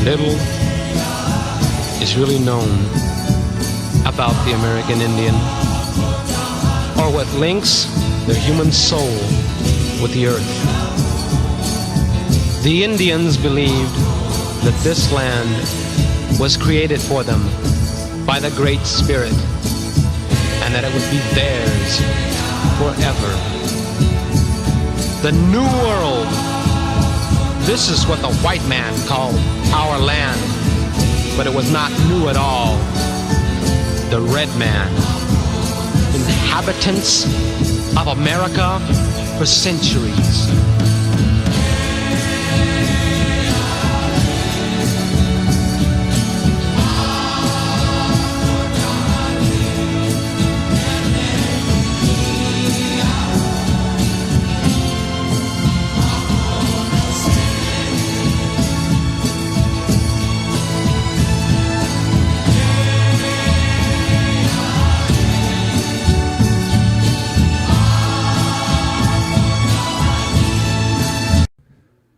Little is really known about the American Indian, or what links their human soul with the earth. The Indians believed that this land was created for them by the Great Spirit, and that it would be theirs forever. The New World. This is what the white man called our land, but it was not new at all. The red man, inhabitants of America for centuries.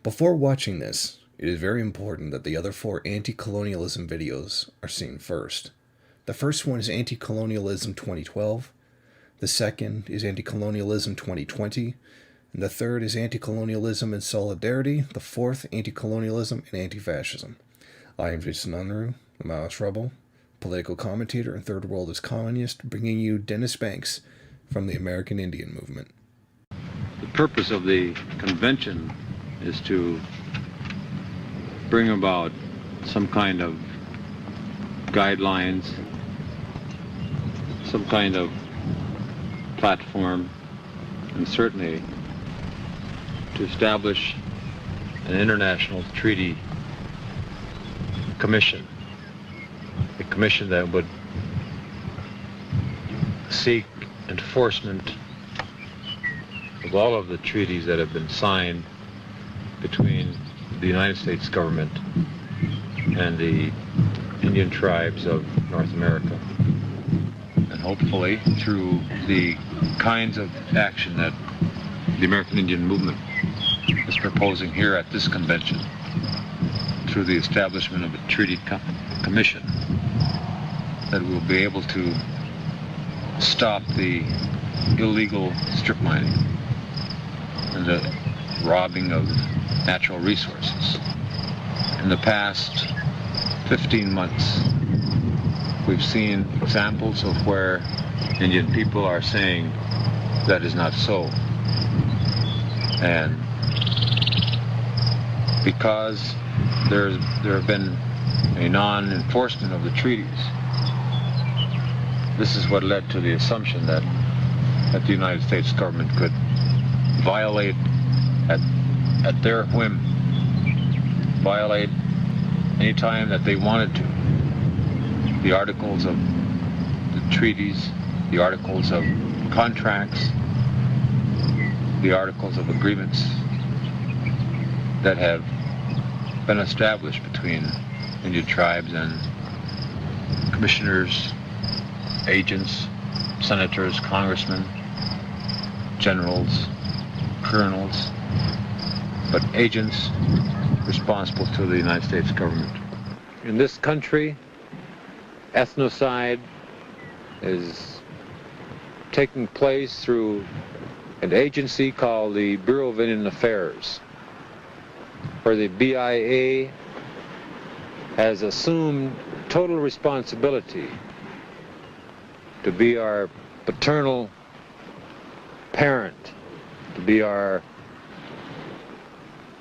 Before watching this, it is very important that the other 4 anti-colonialism videos are seen first. The first one is Anti-Colonialism 2012, the second is Anti-Colonialism 2020, and the third is Anti-Colonialism and Solidarity, the fourth Anti-Colonialism and Anti-Fascism. I am Jason Unruh, a Maoist rebel, political commentator and Third Worldist communist, bringing you Dennis Banks from the American Indian Movement. The purpose of the convention is to bring about some kind of guidelines, some kind of platform, and certainly to establish an international treaty commission, a commission that would seek enforcement of all of the treaties that have been signed between the United States government and the Indian tribes of North America. And hopefully through the kinds of action that the American Indian Movement is proposing here at this convention, through the establishment of a treaty commission, that we'll be able to stop the illegal strip mining and the robbing of natural resources. In the past 15 months, we've seen examples of where Indian people are saying that is not so. And because there have been a non-enforcement of the treaties, this is what led to the assumption that the United States government could violate at their whim, violate any time that they wanted to, the articles of the treaties, the articles of contracts, the articles of agreements that have been established between Indian tribes and commissioners, agents, senators, congressmen, generals, colonels, but agents responsible to the United States government. In this country, ethnocide is taking place through an agency called the Bureau of Indian Affairs, where the BIA has assumed total responsibility to be our paternal parent, to be our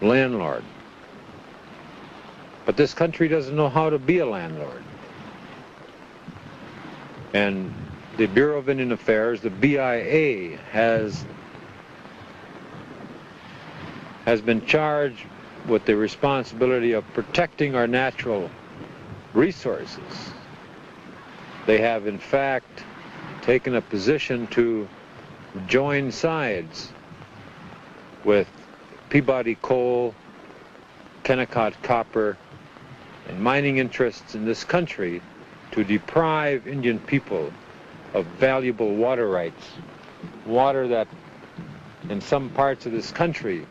landlord. But this country doesn't know how to be a landlord. And the Bureau of Indian Affairs, the BIA, has been charged with the responsibility of protecting our natural resources. They have, in fact, taken a position to join sides with Peabody Coal, Kennecott Copper, and mining interests in this country to deprive Indian people of valuable water rights, water that in some parts of this country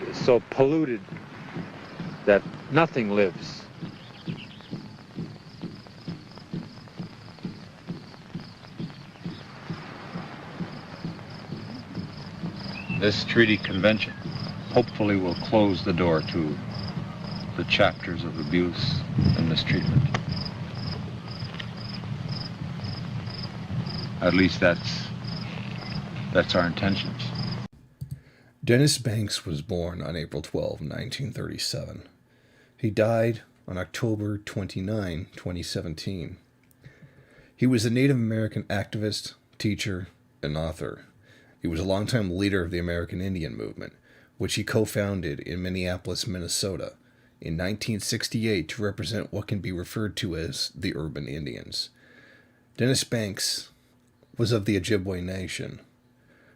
is so polluted that nothing lives. This treaty convention hopefully will close the door to the chapters of abuse and mistreatment. At least that's our intentions. Dennis Banks was born on April 12, 1937. He died on October 29, 2017. He was a Native American activist, teacher, and author. He was a longtime leader of the American Indian movement, which he co-founded in Minneapolis, Minnesota, in 1968 to represent what can be referred to as the urban Indians. Dennis Banks was of the Ojibwe Nation.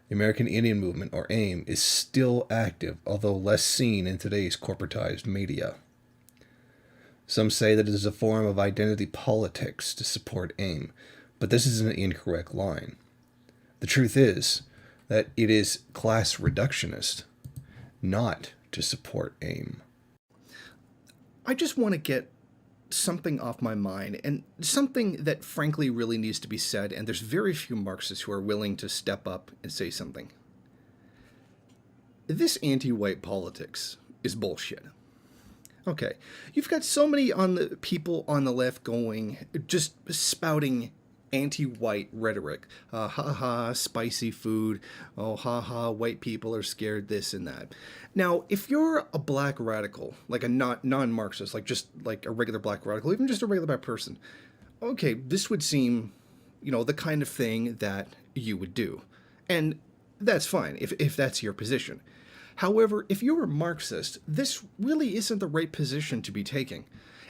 The American Indian Movement, or AIM, is still active, although less seen in today's corporatized media. Some say that it is a form of identity politics to support AIM, but this is an incorrect line. The truth is that it is class reductionist, not to support AIM. I just want to get something off my mind, and something that frankly really needs to be said, and there's very few Marxists who are willing to step up and say something. This anti-white politics is bullshit. Okay, you've got so many people on the left going, just spouting anti-white rhetoric. Ha ha, spicy food. Oh, ha ha, white people are scared, this and that. Now, if you're a black radical, like a non-Marxist, just like a regular black radical, even just a regular black person, okay, this would seem, the kind of thing that you would do. And that's fine, if that's your position. However, if you're a Marxist, this really isn't the right position to be taking.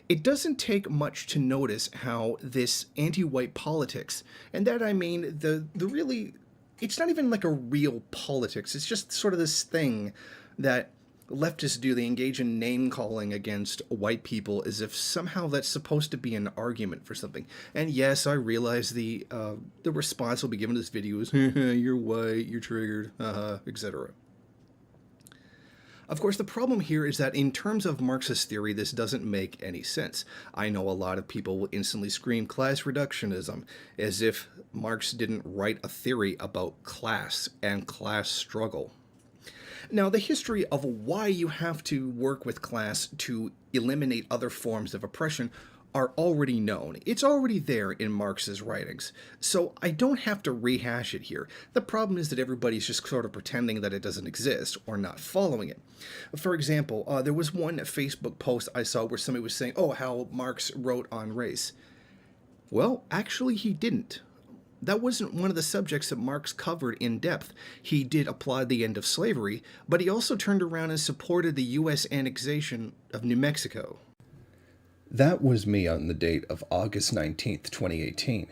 It doesn't take much to notice how this anti-white politics, and that I mean the really, it's not even like a real politics, it's just sort of this thing that leftists do. They engage in name-calling against white people as if somehow that's supposed to be an argument for something. And yes, I realize the response will be given to this video is, you're white, you're triggered, etc. Of course, the problem here is that in terms of Marxist theory, this doesn't make any sense. I know a lot of people will instantly scream class reductionism, as if Marx didn't write a theory about class and class struggle. Now, the history of why you have to work with class to eliminate other forms of oppression are already known. It's already there in Marx's writings, so I don't have to rehash it here. The problem is that everybody's just sort of pretending that it doesn't exist or not following it. For example, there was one Facebook post I saw where somebody was saying, how Marx wrote on race. Well, actually he didn't. That wasn't one of the subjects that Marx covered in depth. He did applaud the end of slavery, but he also turned around and supported the U.S. annexation of New Mexico. That was me on the date of August 19th, 2018.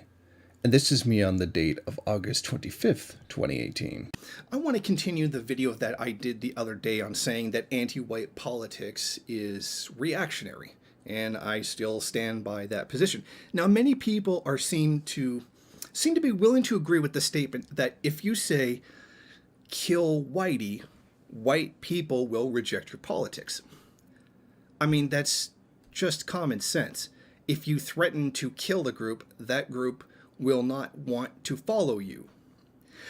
And this is me on the date of August 25th, 2018. I want to continue the video that I did the other day on saying that anti-white politics is reactionary. And I still stand by that position. Now, many people are seem to be willing to agree with the statement that if you say, kill whitey, white people will reject your politics. I mean, that's just common sense. If you threaten to kill the group, that group will not want to follow you.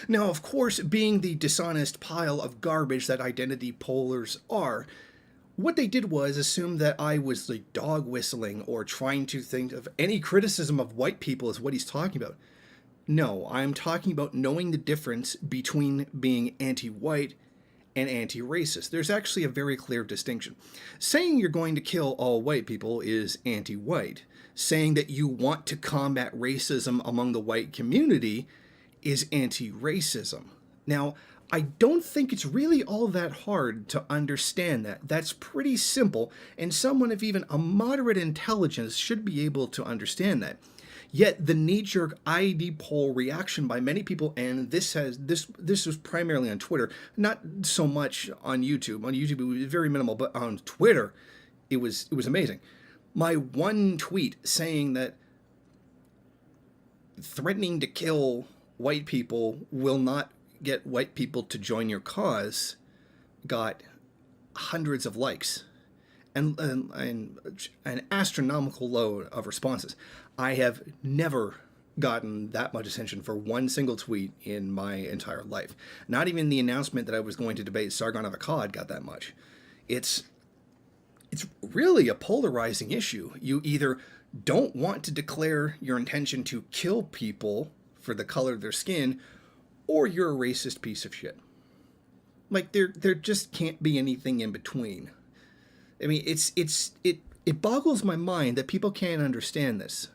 Now, of course, being the dishonest pile of garbage that identity pollers are, what they did was assume that I was like dog whistling or trying to think of any criticism of white people as what he's talking about. No, I'm talking about knowing the difference between being anti-white and anti-racist. There's actually a very clear distinction. Saying you're going to kill all white people is anti-white. Saying that you want to combat racism among the white community is anti-racism. Now, I don't think it's really all that hard to understand that. That's pretty simple, and someone of even a moderate intelligence should be able to understand that. Yet the knee-jerk ID poll reaction by many people, and this was primarily on Twitter, not so much on YouTube. On YouTube it was very minimal, but on Twitter it was amazing. My one tweet saying that threatening to kill white people will not get white people to join your cause got hundreds of likes. and an astronomical load of responses. I have never gotten that much attention for one single tweet in my entire life. Not even the announcement that I was going to debate Sargon of Akkad got that much. It's really a polarizing issue. You either don't want to declare your intention to kill people for the color of their skin, or you're a racist piece of shit. Like, there just can't be anything in between. I mean, it boggles my mind that people can't understand this.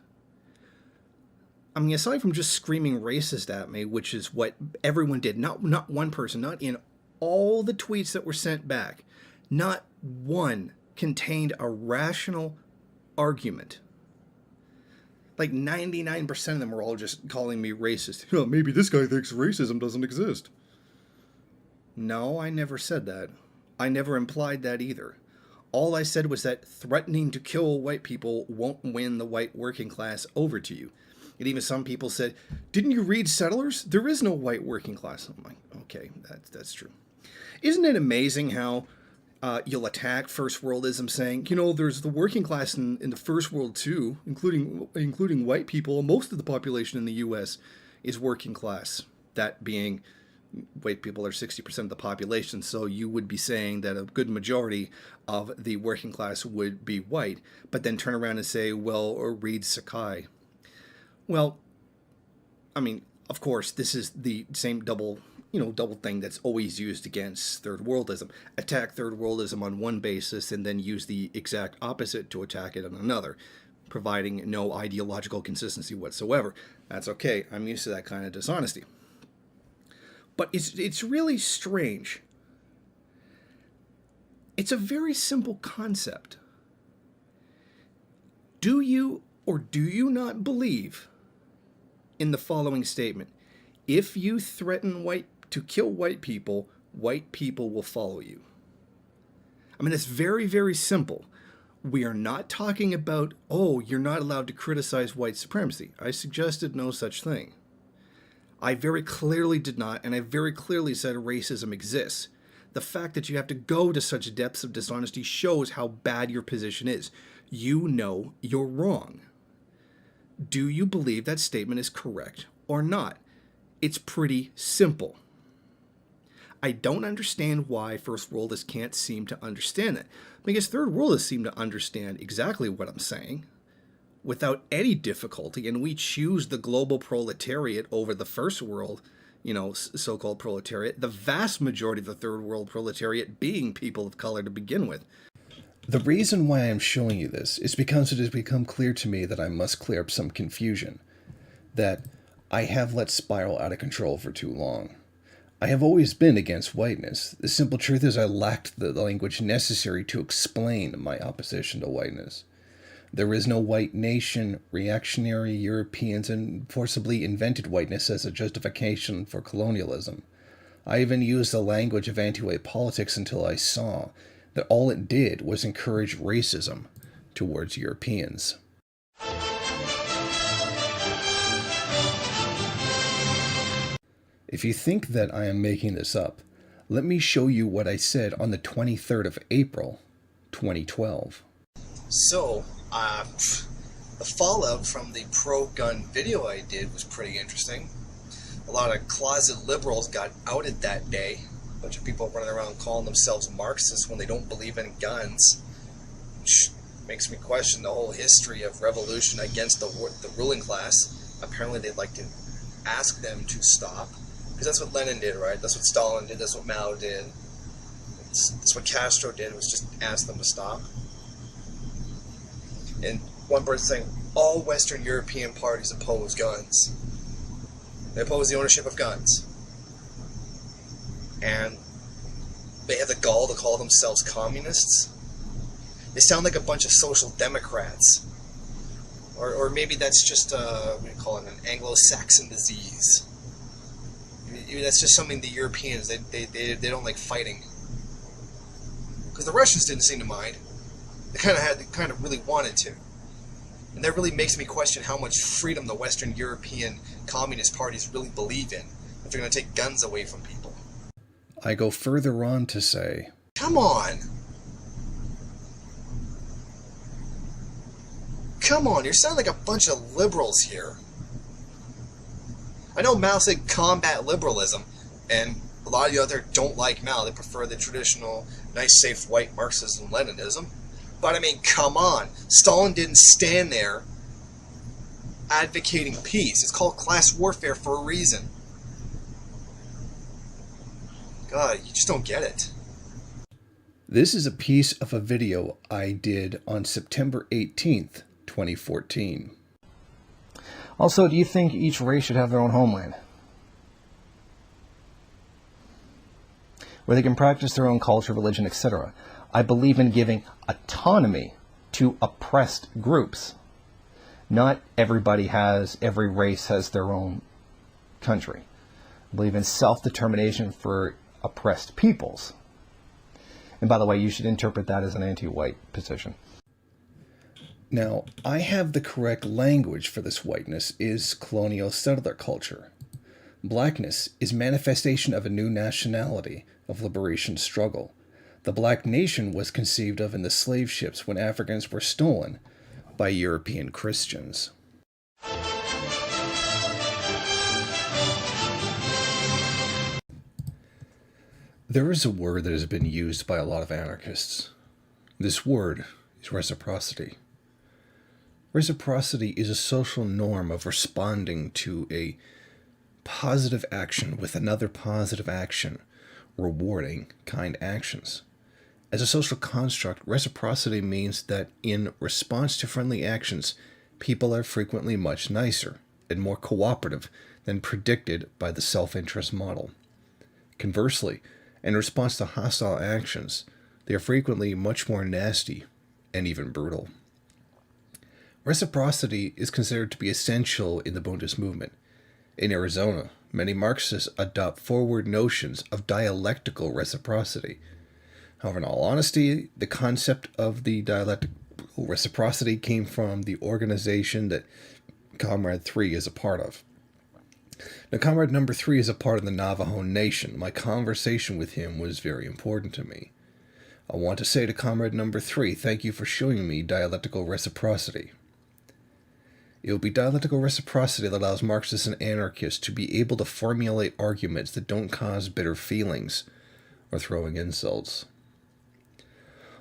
I mean, aside from just screaming racist at me, which is what everyone did, not one person, not in all the tweets that were sent back, not one contained a rational argument. Like 99% of them were all just calling me racist. You know, maybe this guy thinks racism doesn't exist. No, I never said that. I never implied that either. All I said was that threatening to kill white people won't win the white working class over to you. And even some people said, didn't you read Settlers? There is no white working class. I'm like, okay, that's true. Isn't it amazing how you'll attack first worldism saying, you know, there's the working class in the first world too, including white people. Most of the population in the U.S. is working class. That being, white people are 60% of the population, so you would be saying that a good majority of the working class would be white, but then turn around and say, well, or read Sakai. Well, I mean, of course, this is the same double thing that's always used against third worldism. Attack third worldism on one basis and then use the exact opposite to attack it on another, providing no ideological consistency whatsoever. That's okay. I'm used to that kind of dishonesty. But it's really strange. It's a very simple concept. Do you or do you not believe in the following statement? If you threaten to kill white people will follow you. I mean, it's very, very simple. We are not talking about, oh, you're not allowed to criticize white supremacy. I suggested no such thing. I very clearly did not, and I very clearly said racism exists. The fact that you have to go to such depths of dishonesty shows how bad your position is. You know you're wrong. Do you believe that statement is correct or not? It's pretty simple. I don't understand why first worldists can't seem to understand that. Because third worldists seem to understand exactly what I'm saying without any difficulty, and we choose the global proletariat over the first world, so-called proletariat, the vast majority of the third world proletariat being people of color to begin with. The reason why I'm showing you this is because it has become clear to me that I must clear up some confusion, that I have let spiral out of control for too long. I have always been against whiteness. The simple truth is I lacked the language necessary to explain my opposition to whiteness. There is no white nation. Reactionary Europeans and forcibly invented whiteness as a justification for colonialism. I even used the language of anti-white politics until I saw that all it did was encourage racism towards Europeans. If you think that I am making this up, let me show you what I said on the 23rd of April, 2012. So, the fallout from the pro-gun video I did was pretty interesting. A lot of closet liberals got outed that day. A bunch of people running around calling themselves Marxists when they don't believe in guns, which makes me question the whole history of revolution against the ruling class. Apparently they'd like to ask them to stop, because that's what Lenin did, right? That's what Stalin did, that's what Mao did. That's what Castro did, was just ask them to stop. And one person saying, all Western European parties oppose guns. They oppose the ownership of guns. And they have the gall to call themselves communists. They sound like a bunch of social democrats. Or maybe that's just, what do you call it, an Anglo-Saxon disease. Maybe that's just something the Europeans, they don't like fighting. Because the Russians didn't seem to mind. They kind of really wanted to. And that really makes me question how much freedom the Western European communist parties really believe in, if they're going to take guns away from people. I go further on to say, come on! come on, you're sounding like a bunch of liberals here. I know Mao said combat liberalism, and a lot of you out there don't like Mao. They prefer the traditional, nice, safe, white Marxism, Leninism. But I mean, come on. Stalin didn't stand there advocating peace. It's called class warfare for a reason. God, you just don't get it. This is a piece of a video I did on September 18th, 2014. Also, do you think each race should have their own homeland, where they can practice their own culture, religion, etc.? I believe in giving autonomy to oppressed groups. Not every race has their own country. I believe in self-determination for oppressed peoples. And by the way, you should interpret that as an anti-white position. Now, I have the correct language for this whiteness is colonial settler culture. Blackness is manifestation of a new nationality of liberation struggle. The black nation was conceived of in the slave ships when Africans were stolen by European Christians. There is a word that has been used by a lot of anarchists. This word is reciprocity. Reciprocity is a social norm of responding to a positive action with another positive action, rewarding kind actions. As a social construct, reciprocity means that in response to friendly actions, people are frequently much nicer and more cooperative than predicted by the self-interest model. Conversely, in response to hostile actions, they are frequently much more nasty and even brutal. Reciprocity is considered to be essential in the Bundist movement. In Arizona, many Marxists adopt forward notions of dialectical reciprocity. However, in all honesty, the concept of the dialectical reciprocity came from the organization that Comrade 3 is a part of. Now, Comrade number 3 is a part of the Navajo Nation. My conversation with him was very important to me. I want to say to Comrade number 3, thank you for showing me dialectical reciprocity. It will be dialectical reciprocity that allows Marxists and anarchists to be able to formulate arguments that don't cause bitter feelings or throwing insults.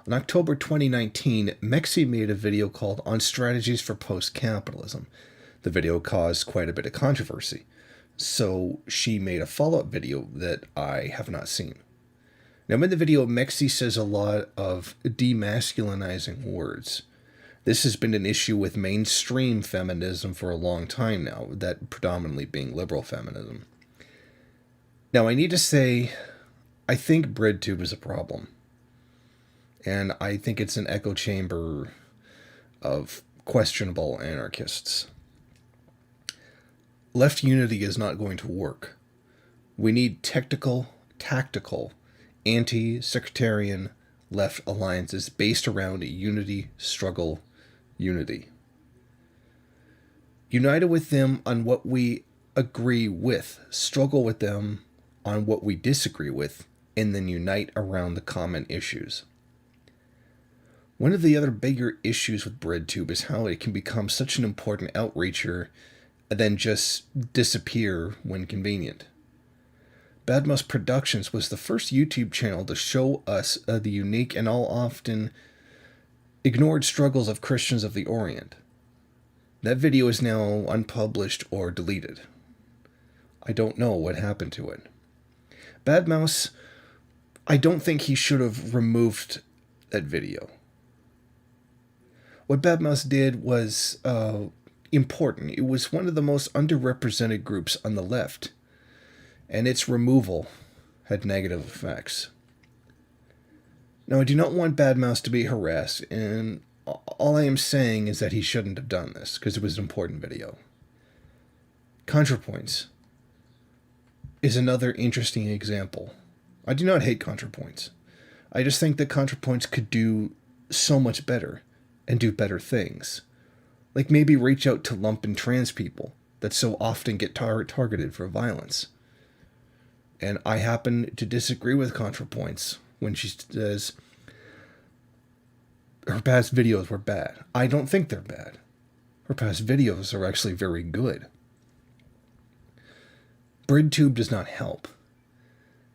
In October 2019, Mexi made a video called On Strategies for Post-Capitalism. The video caused quite a bit of controversy, so she made a follow-up video that I have not seen. Now, in the video, Mexi says a lot of demasculinizing words. This has been an issue with mainstream feminism for a long time now, that predominantly being liberal feminism. Now, I need to say, I think BreadTube is a problem. And I think it's an echo chamber of questionable anarchists. Left unity is not going to work. We need tactical, anti-sectarian left alliances based around unity, struggle, unity. United with them on what we agree with, struggle with them on what we disagree with, and then unite around the common issues. One of the other bigger issues with BreadTube is how it can become such an important outreacher and then just disappear when convenient. Bad Mouse Productions was the first YouTube channel to show us the unique and all often ignored struggles of Christians of the Orient. That video is now unpublished or deleted. I don't know what happened to it. Bad Mouse, I don't think he should have removed that video. What Bad Mouse did was important. It was one of the most underrepresented groups on the left, and its removal had negative effects. Now, I do not want Bad Mouse to be harassed, and all I am saying is that he shouldn't have done this, because it was an important video. ContraPoints is another interesting example. I do not hate ContraPoints. I just think that ContraPoints could do so much better and do better things. Like maybe reach out to lumpen trans people that so often get targeted for violence. And I happen to disagree with ContraPoints when she says her past videos were bad. I don't think they're bad. Her past videos are actually very good. BreadTube does not help.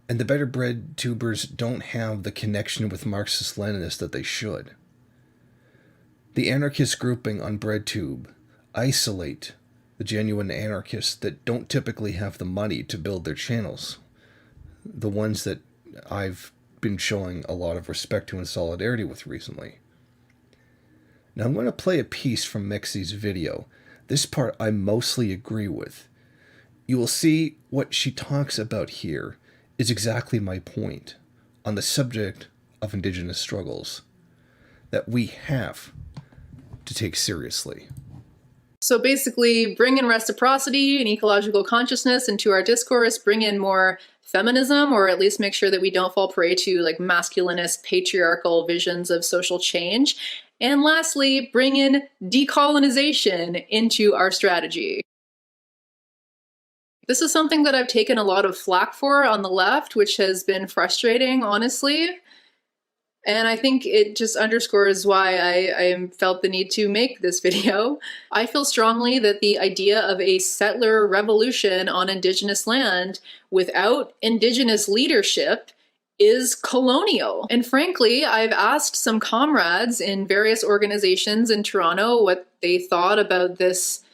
And the better BreadTubers don't have the connection with Marxist-Leninists that they should. The anarchist grouping on BreadTube isolate the genuine anarchists that don't typically have the money to build their channels. The ones that I've been showing a lot of respect to and solidarity with recently. Now I'm going to play a piece from Mexie's video. This part I mostly agree with. You will see what she talks about here is exactly my point on the subject of indigenous struggles that we have to take seriously. So basically, bring in reciprocity and ecological consciousness into our discourse, bring in more feminism, or at least make sure that we don't fall prey to like masculinist, patriarchal visions of social change. And lastly, bring in decolonization into our strategy. This is something that I've taken a lot of flack for on the left, which has been frustrating, honestly. And I think it just underscores why I felt the need to make this video. I feel strongly that the idea of a settler revolution on Indigenous land without Indigenous leadership is colonial. And frankly, I've asked some comrades in various organizations in Toronto what they thought about this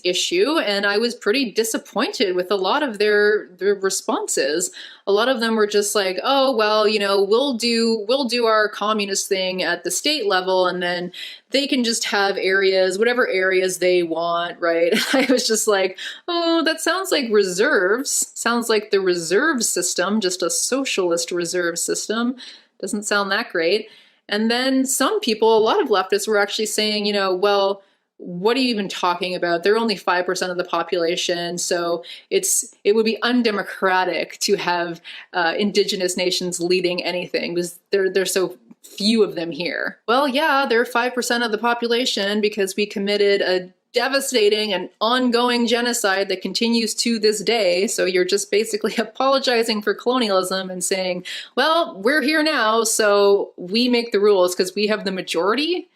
issue, and I was pretty disappointed with a lot of their responses. A lot of them were just like, oh, well, you know, we'll do our communist thing at the state level, and then they can just have areas, whatever areas they want, right? I was just like, oh, that sounds like reserves. Sounds like the reserve system, just a socialist reserve system. Doesn't sound that great. And then some people, a lot of leftists were actually saying, you know, well, what are you even talking about? They're only 5% of the population, so it would be undemocratic to have Indigenous nations leading anything because there's so few of them here. Well, yeah, they're 5% of the population because we committed a devastating and ongoing genocide that continues to this day. So you're just basically apologizing for colonialism and saying, well, we're here now, so we make the rules because we have the majority.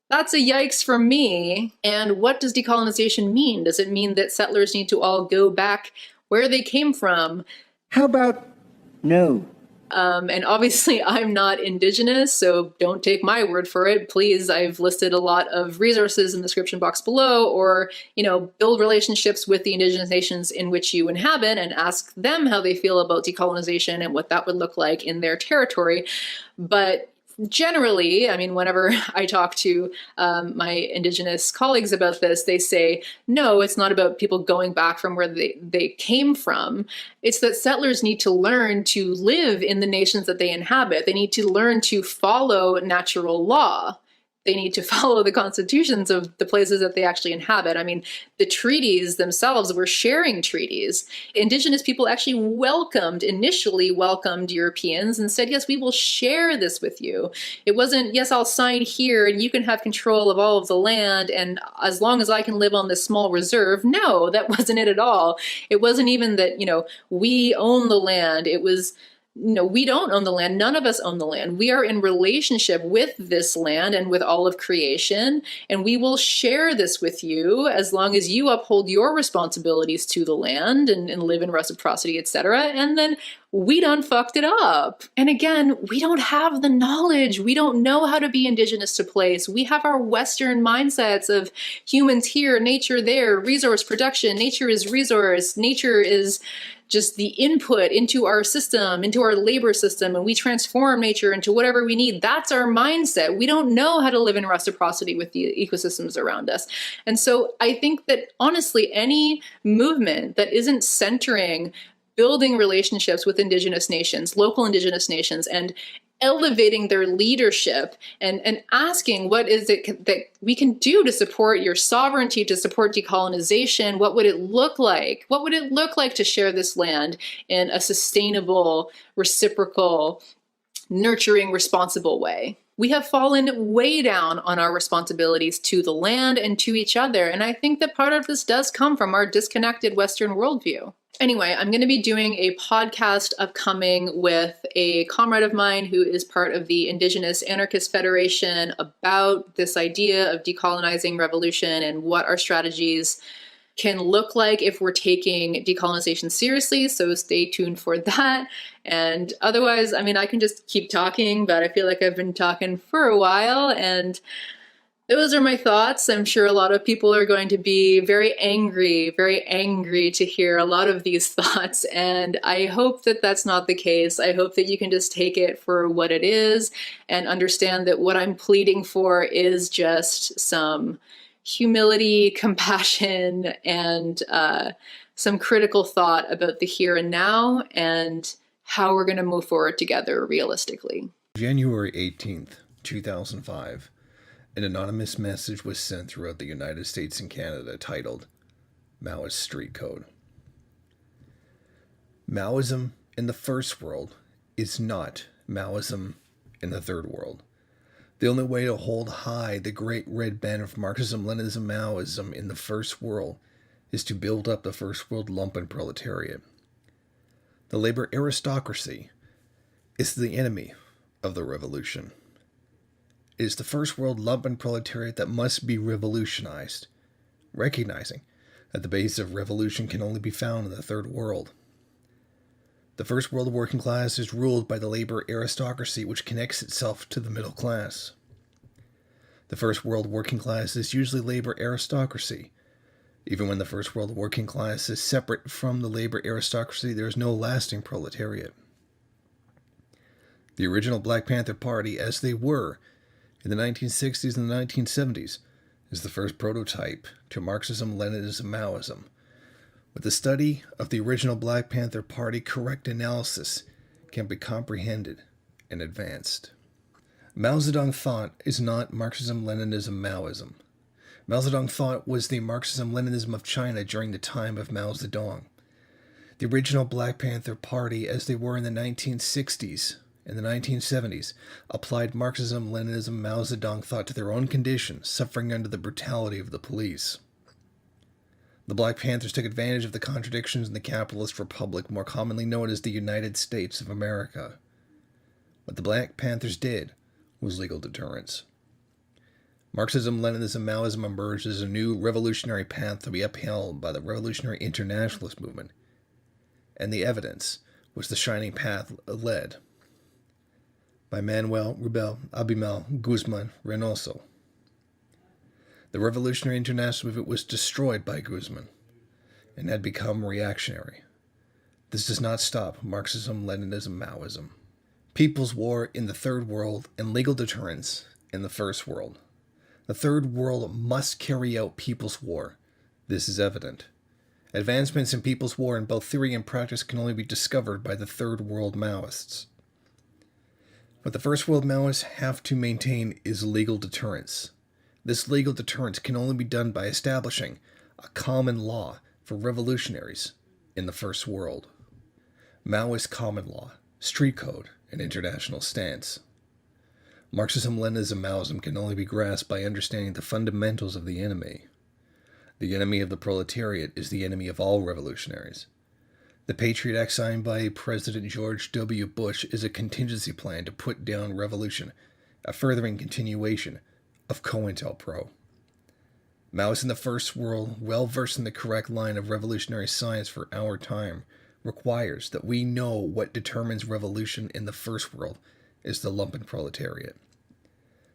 That's a yikes from me. And what does decolonization mean? Does it mean that settlers need to all go back where they came from? How about no? And obviously I'm not Indigenous, so don't take my word for it. Please, I've listed a lot of resources in the description box below, or, you know, build relationships with the Indigenous nations in which you inhabit and ask them how they feel about decolonization and what that would look like in their territory. But generally, I mean, whenever I talk to my Indigenous colleagues about this, they say, no, it's not about people going back from where they came from. It's that settlers need to learn to live in the nations that they inhabit. They need to learn to follow natural law. They need to follow the constitutions of the places that they actually inhabit. I mean, the treaties themselves were sharing treaties. Indigenous people actually initially welcomed Europeans and said, yes, we will share this with you. It wasn't, yes, I'll sign here and you can have control of all of the land, and as long as I can live on this small reserve. No, that wasn't it at all. It wasn't even that, you know, we own the land. It was, no, we don't own the land. None of us own the land. We are in relationship with this land and with all of creation, and we will share this with you as long as you uphold your responsibilities to the land and live in reciprocity, etc. And then we done fucked it up. And again, we don't have the knowledge. We don't know how to be Indigenous to place. We have our Western mindsets of humans here, nature there, resource production. Nature is resource. Nature is just the input into our system, into our labor system, and we transform nature into whatever we need. That's our mindset. We don't know how to live in reciprocity with the ecosystems around us. And so I think that honestly, any movement that isn't centering building relationships with Indigenous nations, local Indigenous nations, and elevating their leadership and asking what is it that we can do to support your sovereignty, to support decolonization. What would it look like? What would it look like to share this land in a sustainable, reciprocal, nurturing, responsible way? We have fallen way down on our responsibilities to the land and to each other. And I think that part of this does come from our disconnected Western worldview. Anyway, I'm going to be doing a podcast upcoming with a comrade of mine who is part of the Indigenous Anarchist Federation about this idea of decolonizing revolution and what our strategies can look like if we're taking decolonization seriously. So stay tuned for that. And otherwise, I mean, I can just keep talking, but I feel like I've been talking for a while, and those are my thoughts. I'm sure a lot of people are going to be very angry to hear a lot of these thoughts. And I hope that that's not the case. I hope that you can just take it for what it is and understand that what I'm pleading for is just some humility, compassion, and some critical thought about the here and now and how we're going to move forward together realistically. January 18th, 2005. An anonymous message was sent throughout the United States and Canada titled, Maoist Street Code. Maoism in the first world is not Maoism in the third world. The only way to hold high the great red banner of Marxism, Leninism, Maoism in the first world is to build up the first world lumpen proletariat. The labor aristocracy is the enemy of the revolution. It is the first world lumpen proletariat that must be revolutionized, recognizing that the base of revolution can only be found in the third world. The first world working class is ruled by the labor aristocracy, which connects itself to the middle class. The first world working class is usually labor aristocracy. Even when the first world working class is separate from the labor aristocracy, there is no lasting proletariat. The original Black Panther Party, as they were in the 1960s and the 1970s, is the first prototype to Marxism, Leninism, Maoism. With the study of the original Black Panther Party, correct analysis can be comprehended and advanced. Mao Zedong thought is not Marxism, Leninism, Maoism. Mao Zedong thought was the Marxism, Leninism of China during the time of Mao Zedong. The original Black Panther Party, as they were in the 1960s and the 1970s, applied Marxism, Leninism, Mao Zedong thought to their own condition, suffering under the brutality of the police. The Black Panthers took advantage of the contradictions in the capitalist republic, more commonly known as the United States of America. What the Black Panthers did was legal deterrence. Marxism, Leninism, Maoism emerged as a new revolutionary path to be upheld by the revolutionary internationalist movement, and the evidence was the shining path led by Manuel Rubel Abimel Guzman Reynoso. The revolutionary international movement was destroyed by Guzman and had become reactionary. This does not stop Marxism, Leninism, Maoism. People's war in the third world and legal deterrence in the first world. The third world must carry out people's war. This is evident. Advancements in people's war in both theory and practice can only be discovered by the third world Maoists. What the first world Maoists have to maintain is legal deterrence. This legal deterrence can only be done by establishing a common law for revolutionaries in the first world. Maoist common law, street code, and international stance. Marxism, Leninism, Maoism can only be grasped by understanding the fundamentals of the enemy. The enemy of the proletariat is the enemy of all revolutionaries. The Patriot Act signed by President George W. Bush is a contingency plan to put down revolution, a furthering continuation of COINTELPRO. Maoists in the first world, well versed in the correct line of revolutionary science for our time, requires that we know what determines revolution in the first world is the lumpen proletariat.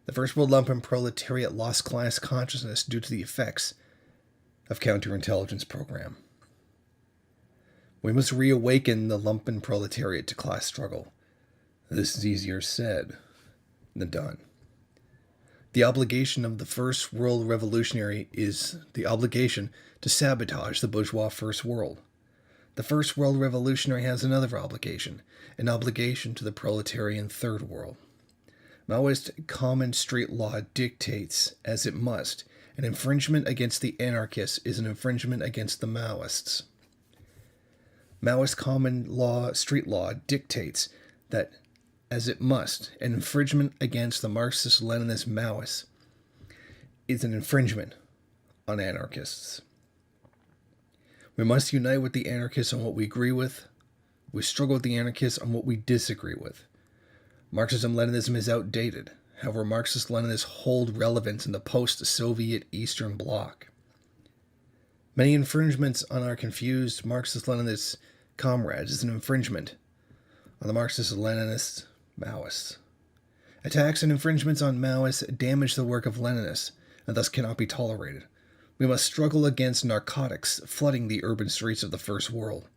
The first world lumpen proletariat lost class consciousness due to the effects of counterintelligence program. We must reawaken the lumpen proletariat to class struggle. This is easier said than done. The obligation of the first world revolutionary is the obligation to sabotage the bourgeois first world. The first world revolutionary has another obligation, an obligation to the proletarian third world. Maoist common street law dictates, as it must, an infringement against the anarchists is an infringement against the Maoists. Maoist common law street law dictates that, as it must, an infringement against the Marxist-Leninist Maoists is an infringement on anarchists. We must unite with the anarchists on what we agree with. We struggle with the anarchists on what we disagree with. Marxism-Leninism is outdated. However, Marxist-Leninists hold relevance in the post-Soviet Eastern Bloc. Many infringements on our confused Marxist-Leninist comrades is an infringement on the Marxist-Leninists, Maoists. Attacks and infringements on Maoists damage the work of Leninists and thus cannot be tolerated. We must struggle against narcotics flooding the urban streets of the First World.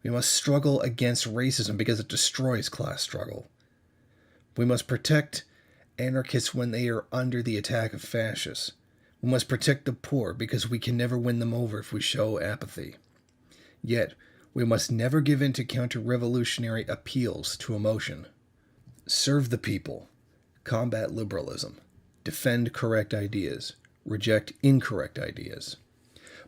We must struggle against racism because it destroys class struggle. We must protect anarchists when they are under the attack of fascists. We must protect the poor because we can never win them over if we show apathy. Yet, we must never give in to counter-revolutionary appeals to emotion. Serve the people. Combat liberalism. Defend correct ideas. Reject incorrect ideas.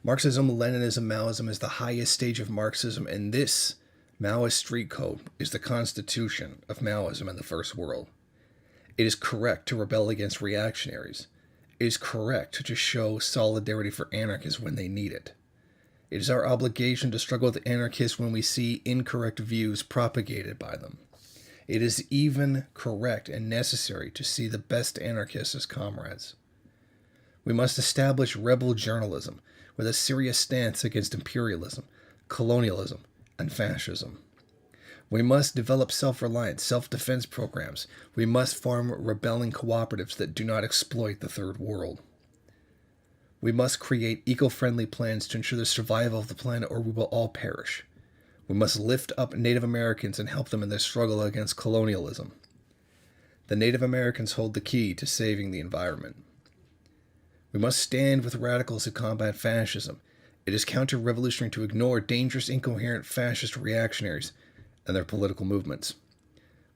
Marxism, Leninism, Maoism is the highest stage of Marxism, and this Maoist street code is the constitution of Maoism in the First World. It is correct to rebel against reactionaries. It is correct to show solidarity for anarchists when they need it. It is our obligation to struggle with anarchists when we see incorrect views propagated by them. It is even correct and necessary to see the best anarchists as comrades. We must establish rebel journalism with a serious stance against imperialism, colonialism, and fascism. We must develop self-reliance, self-defense programs. We must form rebelling cooperatives that do not exploit the Third World. We must create eco-friendly plans to ensure the survival of the planet, or we will all perish. We must lift up Native Americans and help them in their struggle against colonialism. The Native Americans hold the key to saving the environment. We must stand with radicals who combat fascism. It is counter-revolutionary to ignore dangerous, incoherent fascist reactionaries and their political movements.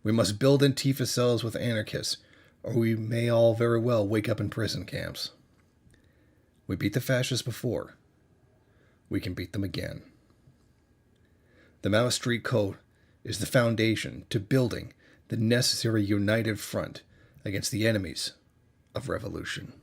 We must build Antifa cells with anarchists, or we may all very well wake up in prison camps. We beat the fascists before. We can beat them again. The Maoist Street Code is the foundation to building the necessary united front against the enemies of revolution.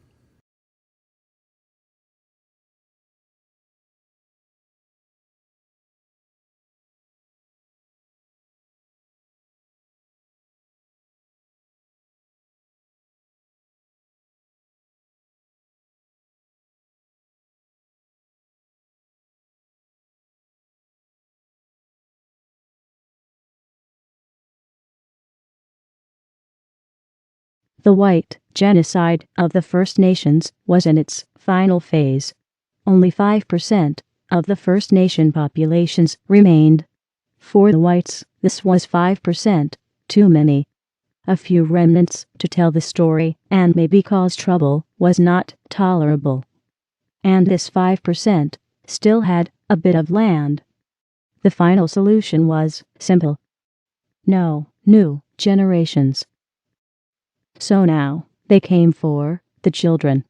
The white genocide of the First Nations was in its final phase. Only 5% of the First Nation populations remained. For the whites, this was 5% too many. A few remnants to tell the story and maybe cause trouble was not tolerable. And this 5% still had a bit of land. The final solution was simple. No new generations. So now, they came for the children.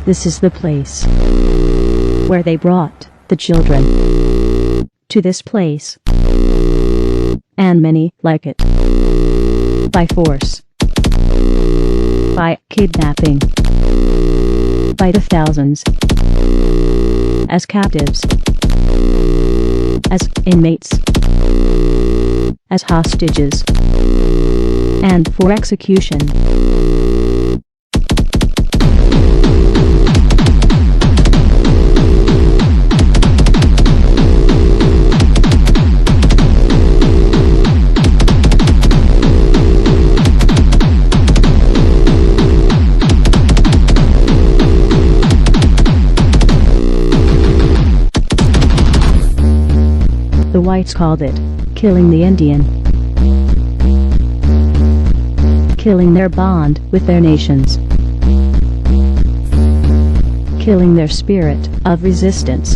This is the place where they brought the children to this place. And many like it. By force. By kidnapping. By the thousands. As captives. As inmates. As hostages. And for execution. The whites called it killing the Indian. Killing their bond with their nations. Killing their spirit of resistance.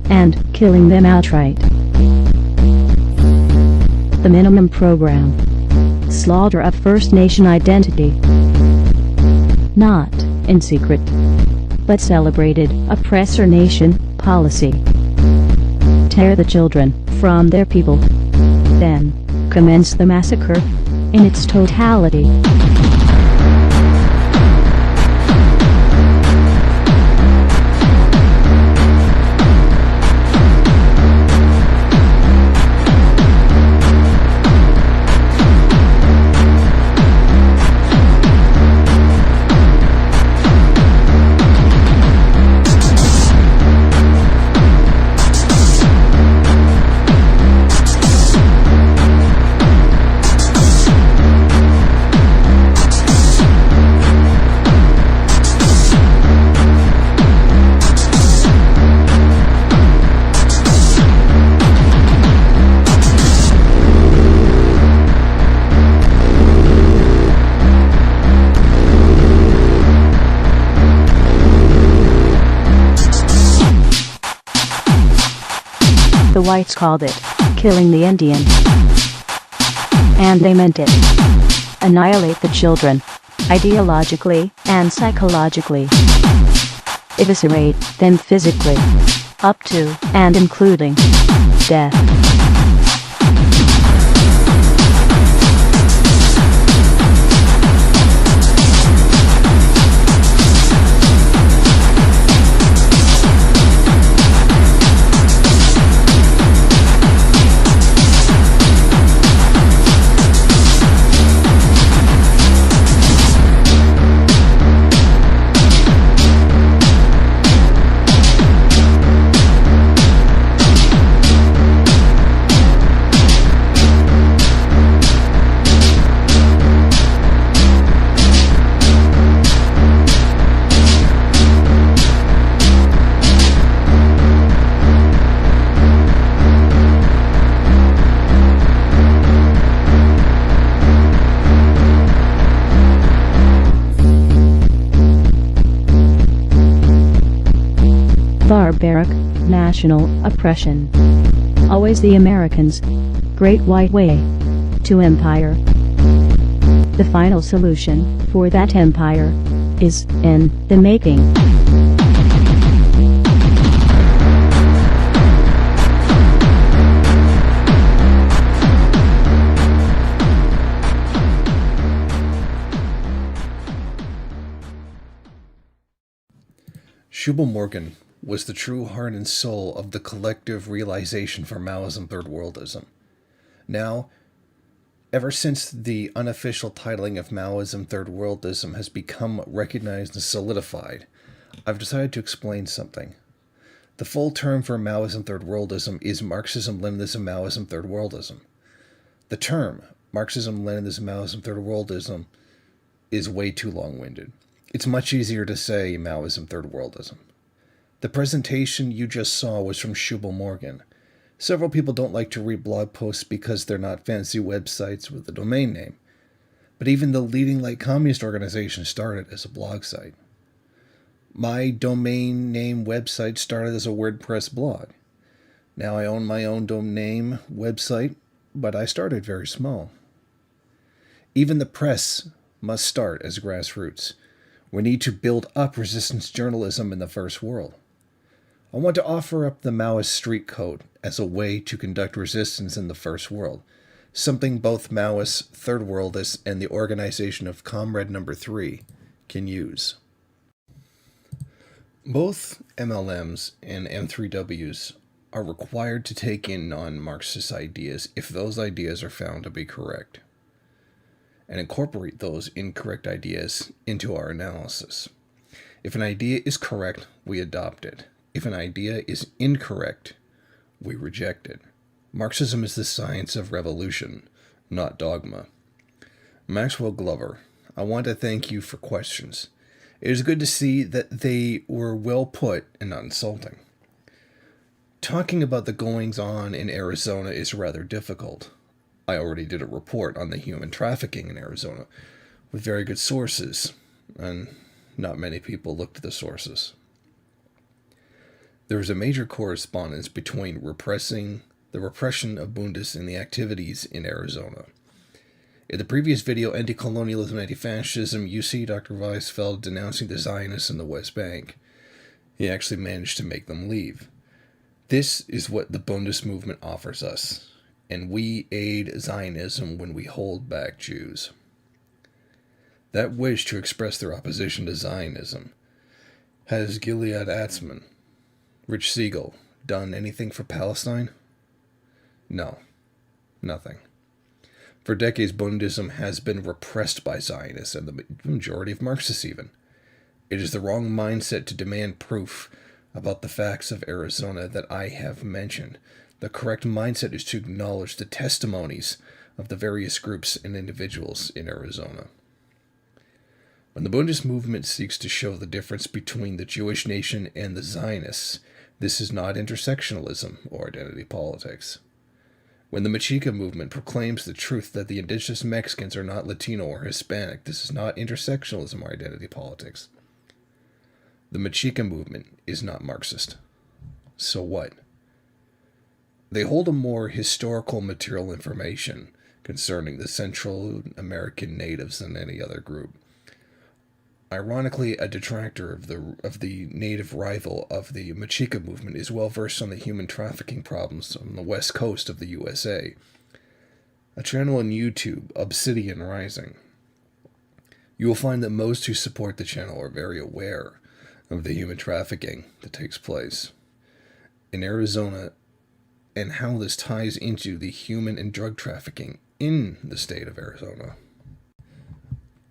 And killing them outright. The minimum program. Slaughter of First Nation identity. not in secret, but celebrated oppressor nation policy. Tear the children from their people, then commence the massacre in its totality. The whites called it killing the Indian. And they meant it. Annihilate the children, ideologically and psychologically. Eviscerate them physically, up to and including death. Barbaric, national oppression. Always the Americans' great white way to empire. The final solution for that empire is in the making. Shubal Morgan was the true heart and soul of the collective realization for Maoism Third Worldism. Now, ever since the unofficial titling of Maoism Third Worldism has become recognized and solidified, I've decided to explain something. The full term for Maoism Third Worldism is Marxism, Leninism, Maoism, Third Worldism. The term Marxism, Leninism, Maoism, Third Worldism is way too long-winded. It's much easier to say Maoism, Third Worldism. The presentation you just saw was from Shubal Morgan. Several people don't like to read blog posts because they're not fancy websites with a domain name. But even the leading light communist organization started as a blog site. My domain name website started as a WordPress blog. Now I own my own domain website, but I started very small. Even the press must start as grassroots. We need to build up resistance journalism in the first world. I want to offer up the Maoist street code as a way to conduct resistance in the first world, something both Maoists, Third Worldists, and the organization of Comrade Number 3 can use. Both MLMs and M3Ws are required to take in non-Marxist ideas if those ideas are found to be correct, and incorporate those incorrect ideas into our analysis. If an idea is correct, we adopt it. If an idea is incorrect, we reject it. Marxism is the science of revolution, not dogma. Maxwell Glover, I want to thank you for questions. It is good to see that they were well put and not insulting. Talking about the goings-on in Arizona is rather difficult. I already did a report on the human trafficking in Arizona with very good sources, and not many people looked at the sources. There is a major correspondence between the repression of Bundists and the activities in Arizona. In the previous video, Anti-Colonialism, Anti-Fascism, you see Dr. Weisfeld denouncing the Zionists in the West Bank. He actually managed to make them leave. This is what the Bundist movement offers us, and we aid Zionism when we hold back Jews. That wish to express their opposition to Zionism. Has Gilead Atzmon, Rich Siegel, done anything for Palestine? No, nothing. For decades, Bundism has been repressed by Zionists and the majority of Marxists even. It is the wrong mindset to demand proof about the facts of Arizona that I have mentioned. The correct mindset is to acknowledge the testimonies of the various groups and individuals in Arizona. When the Bundist movement seeks to show the difference between the Jewish nation and the Zionists, this is not intersectionalism or identity politics. When the Mexica movement proclaims the truth that the indigenous Mexicans are not Latino or Hispanic, this is not intersectionalism or identity politics. The Mexica movement is not Marxist. So what? They hold a more historical material information concerning the Central American natives than any other group. Ironically, a detractor of the native rival of the Mexica movement is well versed on the human trafficking problems on the west coast of the USA. A channel on YouTube, Obsidian Rising. You will find that most who support the channel are very aware of the human trafficking that takes place in Arizona and how this ties into the human and drug trafficking in the state of Arizona.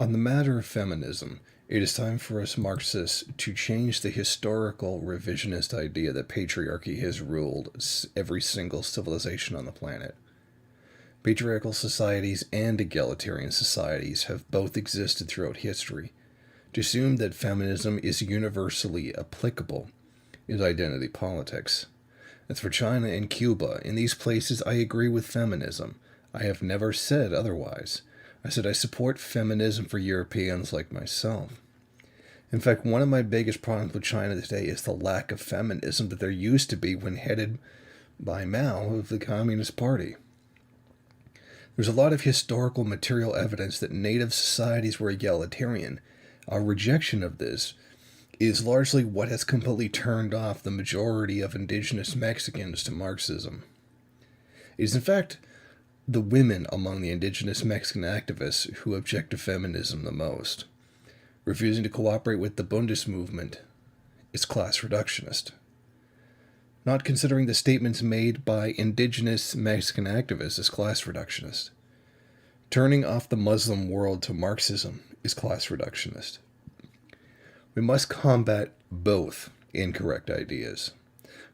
On the matter of feminism, it is time for us Marxists to change the historical revisionist idea that patriarchy has ruled every single civilization on the planet. Patriarchal societies and egalitarian societies have both existed throughout history. To assume that feminism is universally applicable is identity politics. As for China and Cuba, in these places I agree with feminism. I have never said otherwise. I said I support feminism for Europeans like myself. In fact, one of my biggest problems with China today is the lack of feminism that there used to be when headed by Mao of the Communist Party. There's a lot of historical material evidence that native societies were egalitarian. Our rejection of this is largely what has completely turned off the majority of indigenous Mexicans to Marxism. It is in fact the women among the indigenous Mexican activists who object to feminism the most. Refusing to cooperate with the Bundist movement is class reductionist. Not considering the statements made by indigenous Mexican activists is class reductionist. Turning off the Muslim world to Marxism is class reductionist. We must combat both incorrect ideas.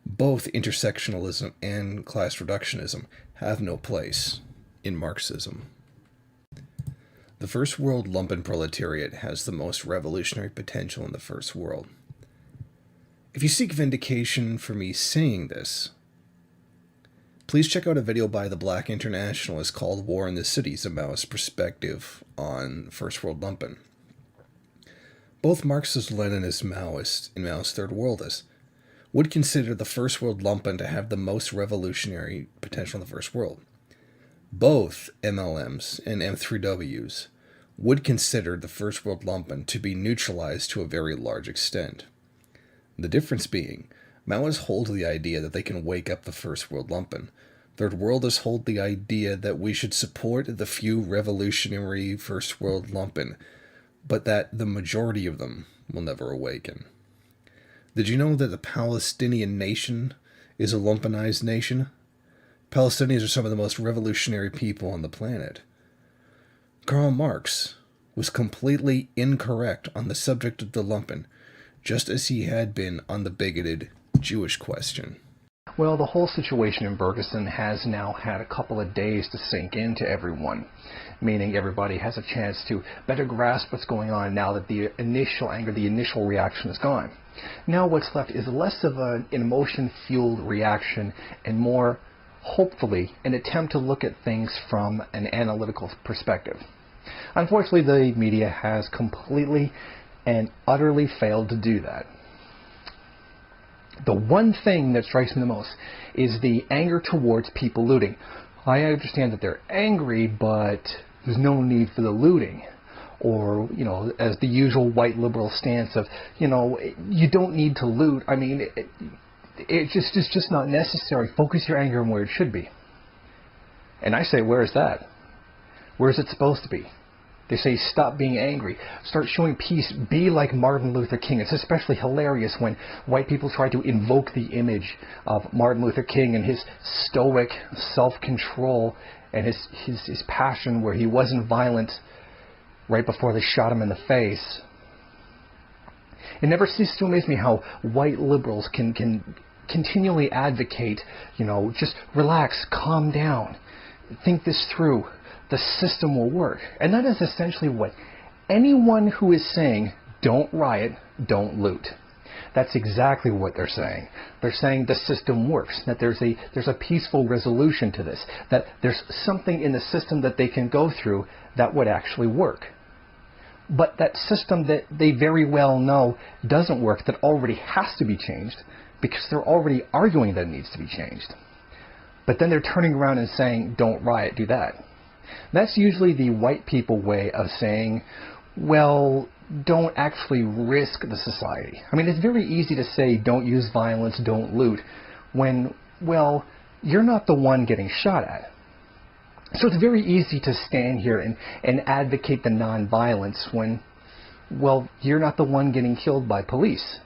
Both intersectionalism and class reductionism have no place in Marxism. The First World lumpen proletariat has the most revolutionary potential in the First World. If you seek vindication for me saying this, please check out a video by the Black Internationalist called War in the Cities, a Maoist perspective on First World lumpen. Both Marxist-Leninist Maoists and Maoist Third Worldists would consider the First World lumpen to have the most revolutionary potential in the First World. Both MLMs and M3Ws would consider the First World lumpen to be neutralized to a very large extent. The difference being, Maoists hold the idea that they can wake up the First World lumpen. Third Worldists hold the idea that we should support the few revolutionary First World lumpen, but that the majority of them will never awaken. Did you know that the Palestinian nation is a lumpenized nation? Palestinians are some of the most revolutionary people on the planet. Karl Marx was completely incorrect on the subject of the lumpen, just as he had been on the bigoted Jewish question. Well, the whole situation in Bergeson has now had a couple of days to sink into everyone, meaning everybody has a chance to better grasp what's going on now that the initial anger, the initial reaction is gone. Now what's left is less of an emotion-fueled reaction and more, hopefully, an attempt to look at things from an analytical perspective. Unfortunately, the media has completely and utterly failed to do that. The one thing that strikes me the most is the anger towards people looting. I understand that they're angry, but There's no need for the looting. Or, you know, as the usual white liberal stance of, you know, you don't need to loot. I mean, it's just not necessary. Focus your anger on where it should be. And I say, where is that? Where is it supposed to be? They say, stop being angry. Start showing peace. Be like Martin Luther King. It's especially hilarious when white people try to invoke the image of Martin Luther King and his stoic self-control and his passion where he wasn't violent right before they shot him in the face. It never ceases to amaze me how white liberals can continually advocate, you know, just relax, calm down, think this through, the system will work. And that is essentially what anyone who is saying, don't riot, don't loot. That's exactly what they're saying. They're saying the system works, that there's a peaceful resolution to this, that there's something in the system that they can go through that would actually work. But that system that they very well know doesn't work, that already has to be changed, because they're already arguing that it needs to be changed. But then they're turning around and saying, don't riot, do that. That's usually the white people way of saying, well, don't actually risk the society. I mean, it's very easy to say, don't use violence, don't loot, when, well, you're not the one getting shot at. So it's very easy to stand here and advocate the non-violence when, well, you're not the one getting killed by police.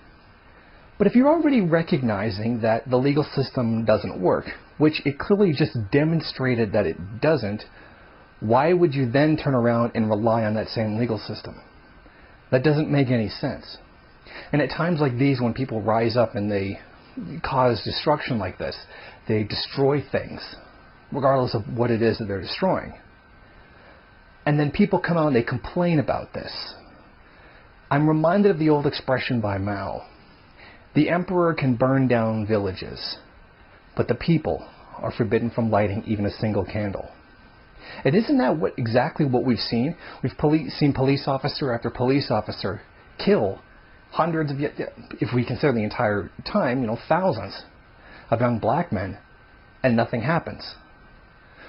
But if you're already recognizing that the legal system doesn't work, which it clearly just demonstrated that it doesn't, why would you then turn around and rely on that same legal system? That doesn't make any sense. And at times like these, when people rise up and they cause destruction like this, they destroy things, regardless of what it is that they're destroying. And then people come out and they complain about this. I'm reminded of the old expression by Mao. The emperor can burn down villages, but the people are forbidden from lighting even a single candle. And isn't that exactly what we've seen? We've seen police officer after police officer kill hundreds of, if we consider the entire time, you know, thousands of young black men, and nothing happens.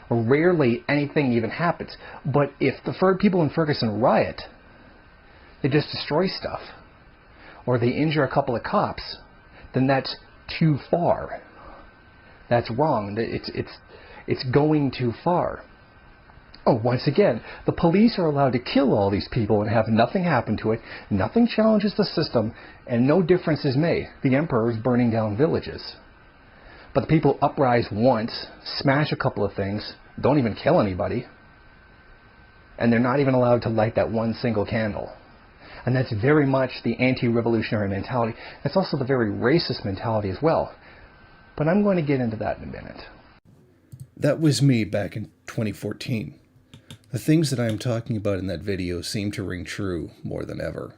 Rarely anything even happens. But if the people in Ferguson riot, they just destroy stuff, or they injure a couple of cops, then that's too far. That's wrong. It's going too far. Oh, once again, the police are allowed to kill all these people and have nothing happen to it. Nothing challenges the system, and no difference is made. The emperor is burning down villages. But the people uprise once, smash a couple of things, don't even kill anybody, and they're not even allowed to light that one single candle. And that's very much the anti-revolutionary mentality. That's also the very racist mentality as well. But I'm going to get into that in a minute. That was me back in 2014. The things that I am talking about in that video seem to ring true more than ever.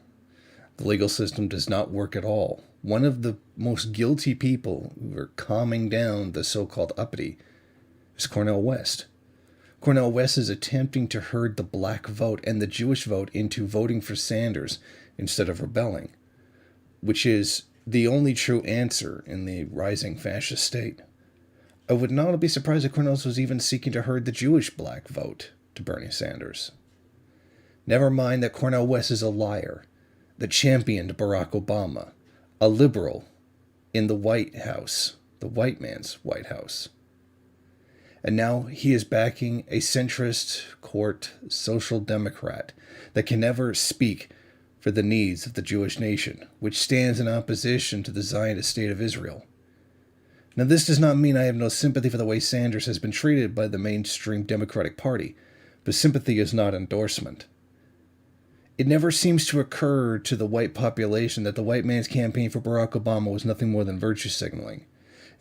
The legal system does not work at all. One of the most guilty people who are calming down the so-called uppity is Cornel West. Cornel West is attempting to herd the black vote and the Jewish vote into voting for Sanders instead of rebelling, which is the only true answer in the rising fascist state. I would not be surprised if Cornel was even seeking to herd the Jewish black vote to Bernie Sanders. Never mind that Cornel West is a liar that championed Barack Obama, a liberal in the White House, the white man's White House. And now he is backing a centrist court social democrat that can never speak for the needs of the Jewish nation, which stands in opposition to the Zionist state of Israel. Now, this does not mean I have no sympathy for the way Sanders has been treated by the mainstream Democratic Party, but sympathy is not endorsement. It never seems to occur to the white population that the white man's campaign for Barack Obama was nothing more than virtue signaling.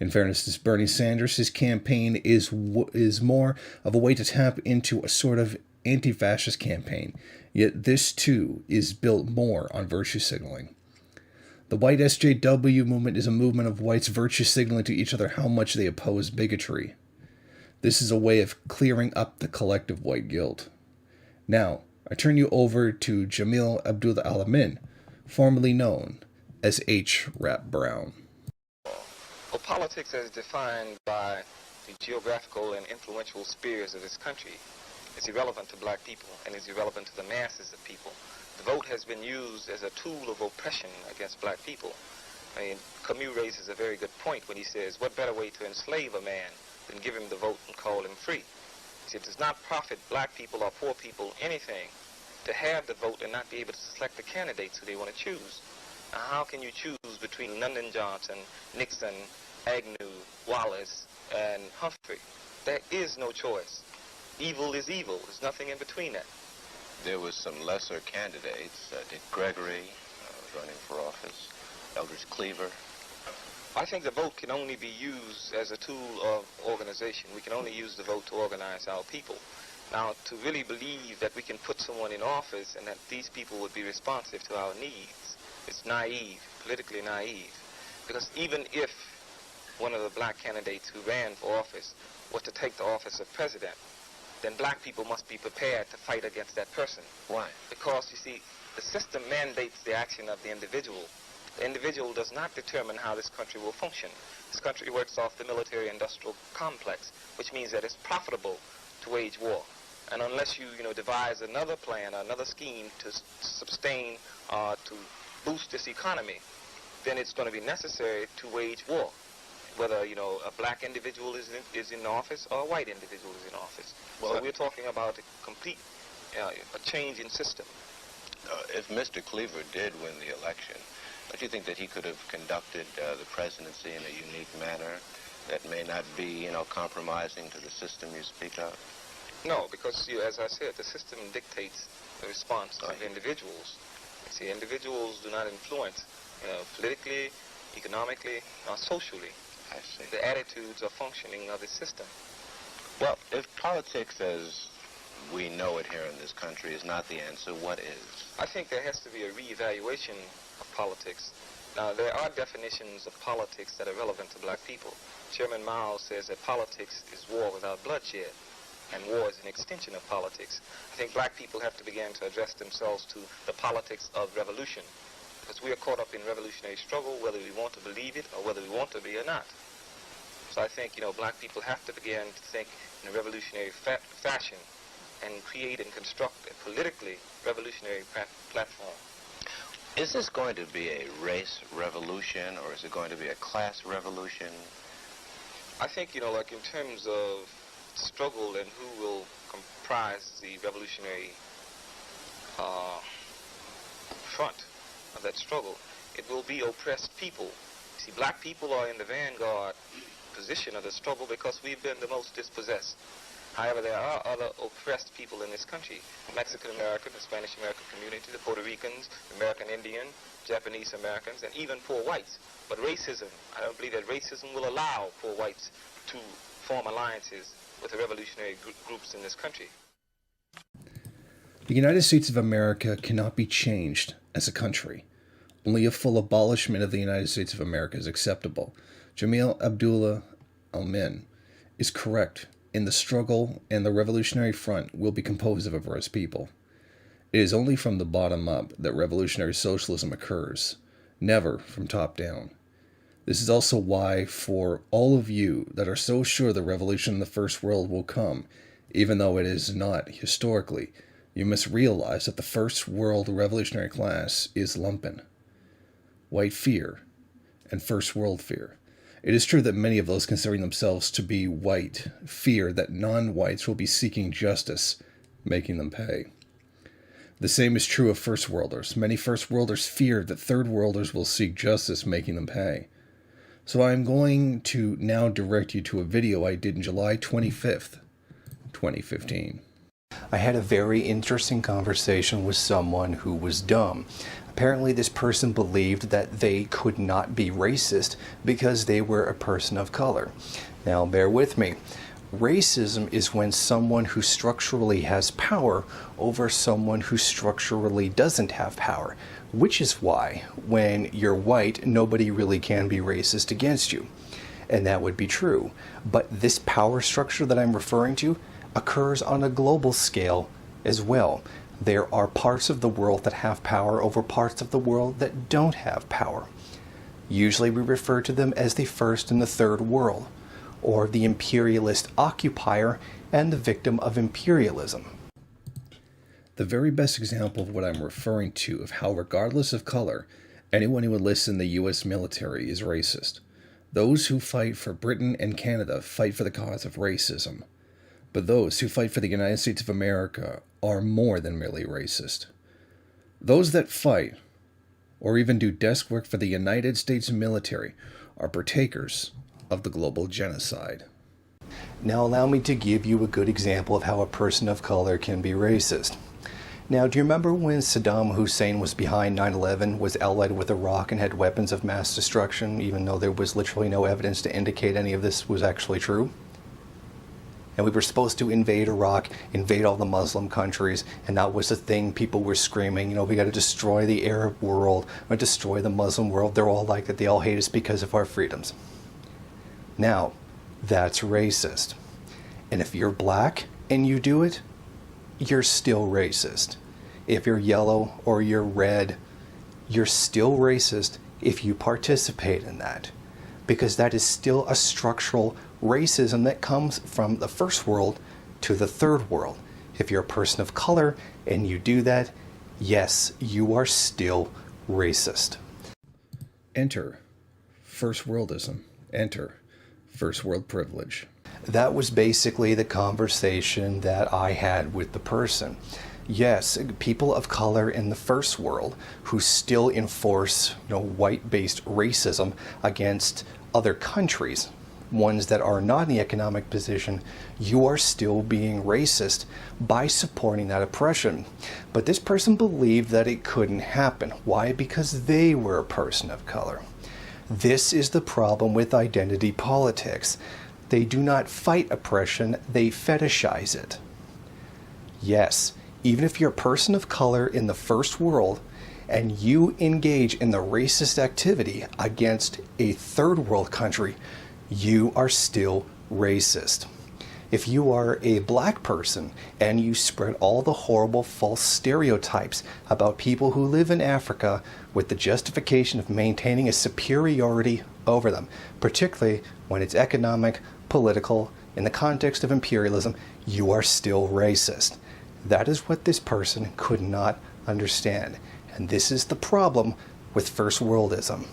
In fairness to Bernie Sanders, his campaign is more of a way to tap into a sort of anti-fascist campaign, yet this too is built more on virtue signaling. The white SJW movement is a movement of whites virtue signaling to each other how much they oppose bigotry. This is a way of clearing up the collective white guilt. Now, I turn you over to Jamil Abdul-Alamin, formerly known as H. Rap Brown. Well, politics as defined by the geographical and influential spheres of this country It's irrelevant to black people, and it's irrelevant to the masses of people. The vote has been used as a tool of oppression against black people. I mean, Camus raises a very good point when he says, what better way to enslave a man than give him the vote and call him free? See, it does not profit black people or poor people anything to have the vote and not be able to select the candidates who they want to choose. Now, how can you choose between Lyndon Johnson, Nixon, Agnew, Wallace, and Humphrey? There is no choice. Evil is evil. There's nothing in between that. There was some lesser candidates. Dick Gregory was running for office. Eldridge Cleaver. I think the vote can only be used as a tool of organization. We can only use the vote to organize our people. Now, to really believe that we can put someone in office and that these people would be responsive to our needs, it's naive, politically naive. Because even if one of the black candidates who ran for office was to take the office of president, then black people must be prepared to fight against that person. Why? Because, you see, the system mandates the action of the individual. The individual does not determine how this country will function. This country works off the military-industrial complex, which means that it's profitable to wage war. And unless you devise another plan, another scheme to sustain, to boost this economy, then it's going to be necessary to wage war, whether, a black individual is in office or a white individual is in office. Well, so we're talking about a complete a change in system. If Mr. Cleaver did win the election, don't you think that he could have conducted the presidency in a unique manner that may not be, compromising to the system you speak of? No, because, as I said, the system dictates the response of individuals. You see, individuals do not influence politically, economically, or socially. I see. The attitudes or functioning of the system. Well, if politics as we know it here in this country is not the answer, what is? I think there has to be a reevaluation of politics. Now, there are definitions of politics that are relevant to black people. Chairman Mao says that politics is war without bloodshed, and war is an extension of politics. I think black people have to begin to address themselves to the politics of revolution, because we are caught up in revolutionary struggle, whether we want to believe it or whether we want to be or not. So I think, black people have to begin to think in a revolutionary fashion and create and construct a politically revolutionary platform. Is this going to be a race revolution, or is it going to be a class revolution? I think, like in terms of struggle and who will comprise the revolutionary front of that struggle, it will be oppressed people. See, black people are in the vanguard position of the struggle because we've been the most dispossessed. However, there are other oppressed people in this country: Mexican American, the Spanish American community, the Puerto Ricans, the American Indian, Japanese Americans, and even poor whites. But racism, I don't believe that racism will allow poor whites to form alliances with the revolutionary groups in this country. The United States of America cannot be changed as a country. Only a full abolishment of the United States of America is acceptable. Jamil Abdullah Al-Min is correct in the struggle, and the Revolutionary Front will be composed of oppressed people. It is only from the bottom up that revolutionary socialism occurs, never from top down. This is also why, for all of you that are so sure the revolution in the First World will come, even though it is not historically, you must realize that the First World revolutionary class is lumpen. White fear and First World fear. It is true that many of those considering themselves to be white fear that non-whites will be seeking justice, making them pay. The same is true of First Worlders. Many First Worlders fear that Third Worlders will seek justice, making them pay. So I'm going to now direct you to a video I did on July 25th, 2015. I had a very interesting conversation with someone who was dumb. Apparently this person believed that they could not be racist because they were a person of color. Now bear with me. Racism is when someone who structurally has power over someone who structurally doesn't have power, which is why when you're white, nobody really can be racist against you. And that would be true. But this power structure that I'm referring to occurs on a global scale as well. There are parts of the world that have power over parts of the world that don't have power. Usually we refer to them as the First and the Third World, or the imperialist occupier and the victim of imperialism. The very best example of what I'm referring to of how, regardless of color, anyone who enlists in the US military is racist. Those who fight for Britain and Canada fight for the cause of racism. But those who fight for the United States of America are more than merely racist. Those that fight, or even do desk work for the United States military, are partakers of the global genocide. Now allow me to give you a good example of how a person of color can be racist. Now, do you remember when Saddam Hussein was behind 9/11, was allied with Iraq and had weapons of mass destruction, even though there was literally no evidence to indicate any of this was actually true? And we were supposed to invade Iraq, invade all the Muslim countries, and that was the thing people were screaming, we got to destroy the Arab world, we got to destroy the Muslim world, they're all like that, they all hate us because of our freedoms. Now, that's racist. And if you're black and you do it, you're still racist. If you're yellow or you're red, you're still racist if you participate in that. Because that is still a structural racism that comes from the first world to the third world. If you're a person of color and you do that, yes, you are still racist. Enter first worldism. Enter first world privilege. That was basically the conversation that I had with the person. Yes, people of color in the first world who still enforce, white-based racism against other countries, ones that are not in the economic position, you are still being racist by supporting that oppression. But this person believed that it couldn't happen. Why? Because they were a person of color. This is the problem with identity politics. They do not fight oppression, they fetishize it. Yes, even if you're a person of color in the first world and you engage in the racist activity against a third world country, you are still racist. If you are a black person and you spread all the horrible false stereotypes about people who live in Africa with the justification of maintaining a superiority over them, particularly when it's economic, political, in the context of imperialism, you are still racist. That is what this person could not understand. And this is the problem with first worldism.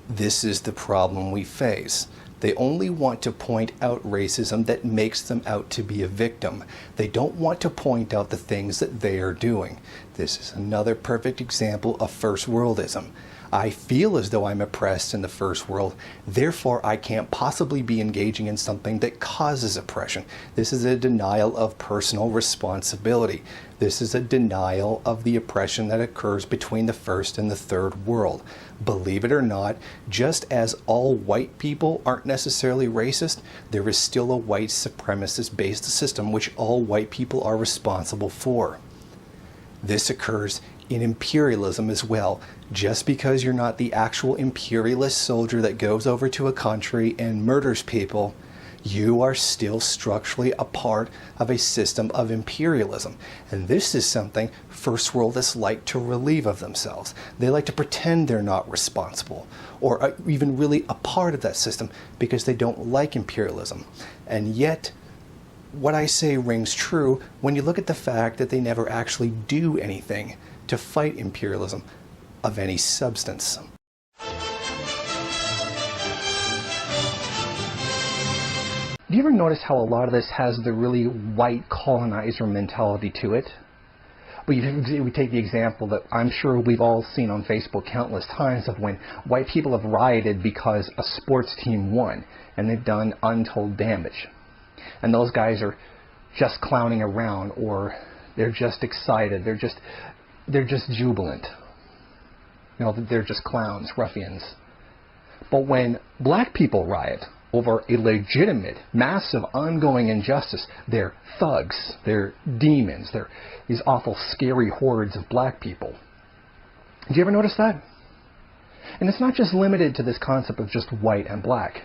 This is the problem we face. They only want to point out racism that makes them out to be a victim. They don't want to point out the things that they are doing. This is another perfect example of first worldism. I feel as though I'm oppressed in the first world, therefore I can't possibly be engaging in something that causes oppression. This is a denial of personal responsibility. This is a denial of the oppression that occurs between the first and the third world. Believe it or not, just as all white people aren't necessarily racist, there is still a white supremacist-based system which all white people are responsible for. This occurs in imperialism as well. Just because you're not the actual imperialist soldier that goes over to a country and murders people, you are still structurally a part of a system of imperialism. And this is something first worldists like to relieve of themselves. They like to pretend they're not responsible or even really a part of that system because they don't like imperialism. And yet, what I say rings true when you look at the fact that they never actually do anything to fight imperialism of any substance. Do you ever notice how a lot of this has the really white colonizer mentality to it? We take the example that I'm sure we've all seen on Facebook countless times of when white people have rioted because a sports team won and they've done untold damage. And those guys are just clowning around, or they're just excited, they're just jubilant. They're just clowns, ruffians. But when black people riot over a legitimate, massive, ongoing injustice, they're thugs, they're demons, they're these awful, scary hordes of black people. Did you ever notice that? And it's not just limited to this concept of just white and black.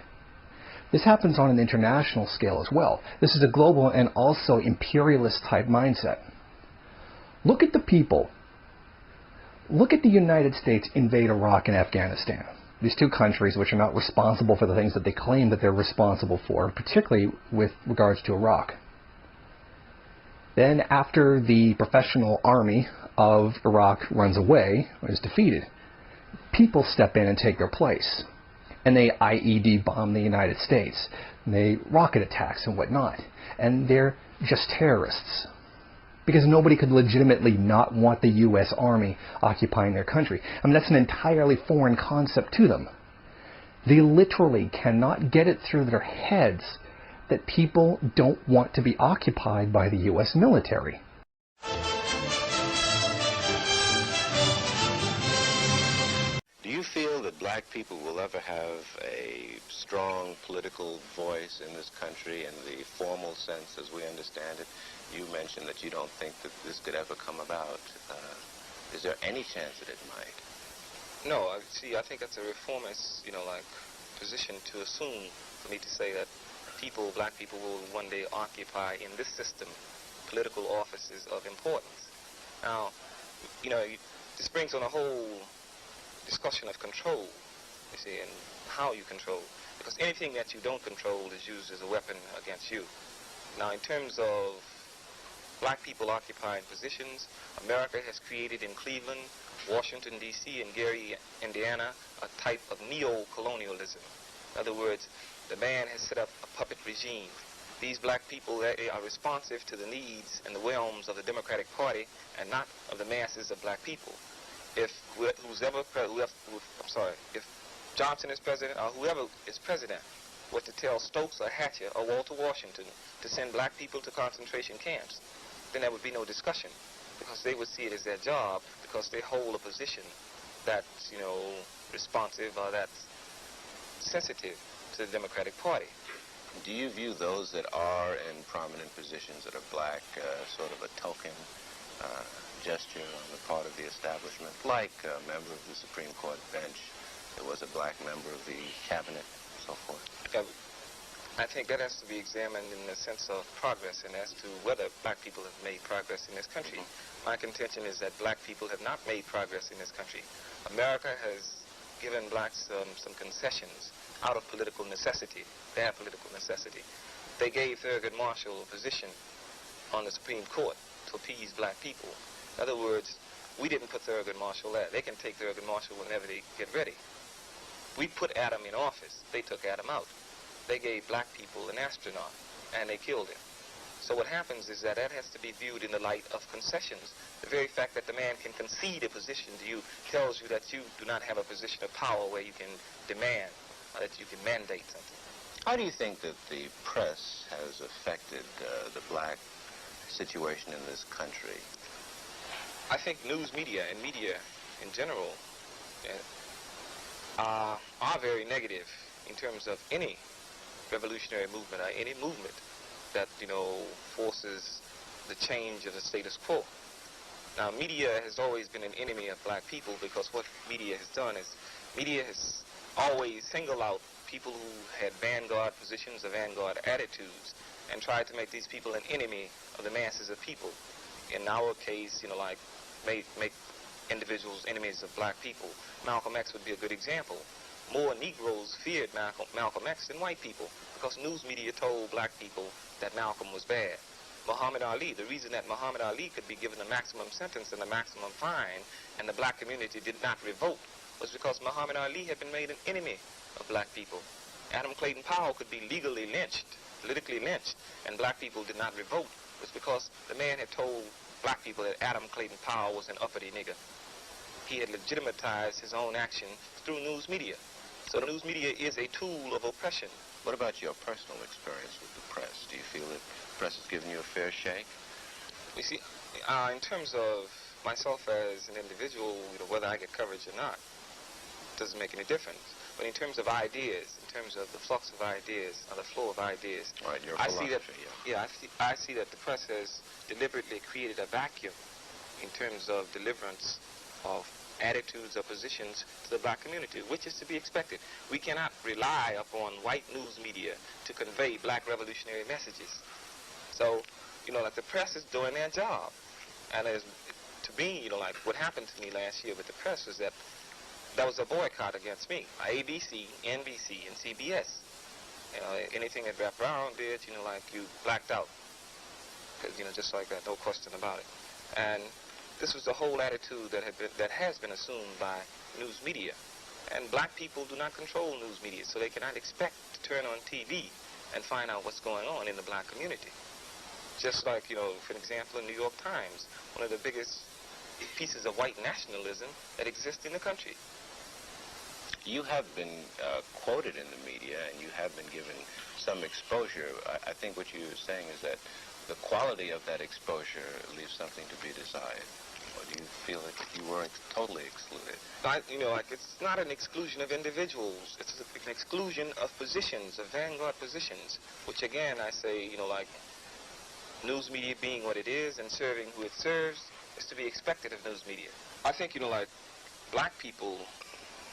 This happens on an international scale as well. This is a global and also imperialist type mindset. Look at the people. Look at the United States invade Iraq and Afghanistan. These two countries which are not responsible for the things that they claim that they're responsible for, particularly with regards to Iraq. Then after the professional army of Iraq runs away, or is defeated, people step in and take their place. And they IED bomb the United States. And they rocket attacks and whatnot. And they're just terrorists. Because nobody could legitimately not want the U.S. Army occupying their country. I mean, that's an entirely foreign concept to them. They literally cannot get it through their heads that people don't want to be occupied by the U.S. military. Do you feel that black people will ever have a strong political voice in this country in the formal sense as we understand it? You mentioned that you don't think that this could ever come about. Is there any chance that it might? No, I think that's a reformist, position to assume for me to say that black people will one day occupy in this system political offices of importance. Now, this brings on a whole discussion of control, you see, and how you control. Because anything that you don't control is used as a weapon against you. Now, in terms of black people occupying positions, America has created in Cleveland, Washington, D.C., and Gary, Indiana, a type of neo-colonialism. In other words, the man has set up a puppet regime. These black people they are responsive to the needs and the whims of the Democratic Party and not of the masses of black people. If Johnson is president or whoever is president were to tell Stokes or Hatcher or Walter Washington to send black people to concentration camps, then there would be no discussion, because they would see it as their job, because they hold a position that's, responsive or that's sensitive to the Democratic Party. Do you view those that are in prominent positions that are black sort of a token gesture on the part of the establishment, like a member of the Supreme Court bench that was a black member of the cabinet, and so forth? I think that has to be examined in the sense of progress and as to whether black people have made progress in this country. My contention is that black people have not made progress in this country. America has given blacks some concessions out of political necessity, bad political necessity. They gave Thurgood Marshall a position on the Supreme Court to appease black people. In other words, we didn't put Thurgood Marshall there. They can take Thurgood Marshall whenever they get ready. We put Adam in office. They took Adam out. They gave black people an astronaut, and they killed him. So what happens is that has to be viewed in the light of concessions. The very fact that the man can concede a position to you tells you that you do not have a position of power where you can demand or that you can mandate something. How do you think that the press has affected the black situation in this country? I think news media and media in general are very negative in terms of any revolutionary movement or any movement that, forces the change of the status quo. Now, media has always been an enemy of black people, because what media has done is media has always singled out people who had vanguard positions or vanguard attitudes and tried to make these people an enemy of the masses of people. In our case, make individuals enemies of black people. Malcolm X would be a good example. More Negroes feared Malcolm X than white people, because news media told black people that Malcolm was bad. Muhammad Ali, the reason that Muhammad Ali could be given the maximum sentence and the maximum fine and the black community did not revolt was because Muhammad Ali had been made an enemy of black people. Adam Clayton Powell could be legally lynched, politically lynched, and black people did not revolt was because the man had told black people that Adam Clayton Powell was an uppity nigger. He had legitimatized his own action through news media. So news media is a tool of oppression. What about your personal experience with the press? Do you feel that the press has given you a fair shake? You see, in terms of myself as an individual, whether I get coverage or not, doesn't make any difference. But in terms of ideas, in terms of the flux of ideas, or the flow of ideas, right, your I see that, I see that the press has deliberately created a vacuum in terms of deliverance of attitudes or positions to the black community, which is to be expected. We cannot rely upon white news media to convey black revolutionary messages. So, the press is doing their job. And to me, what happened to me last year with the press was that there was a boycott against me by ABC, NBC, and CBS. Anything that Rap Brown did, you blacked out. just like that, no question about it. And this was the whole attitude that has been assumed by news media. And black people do not control news media, so they cannot expect to turn on TV and find out what's going on in the black community. Just like, for example, in New York Times, one of the biggest pieces of white nationalism that exists in the country. You have been quoted in the media, and you have been given some exposure. I think what you're saying is that the quality of that exposure leaves something to be desired. Or do you feel that you weren't totally excluded? It's not an exclusion of individuals. It's an exclusion of positions, of vanguard positions, which again, I say, news media being what it is and serving who it serves is to be expected of news media. I think, black people,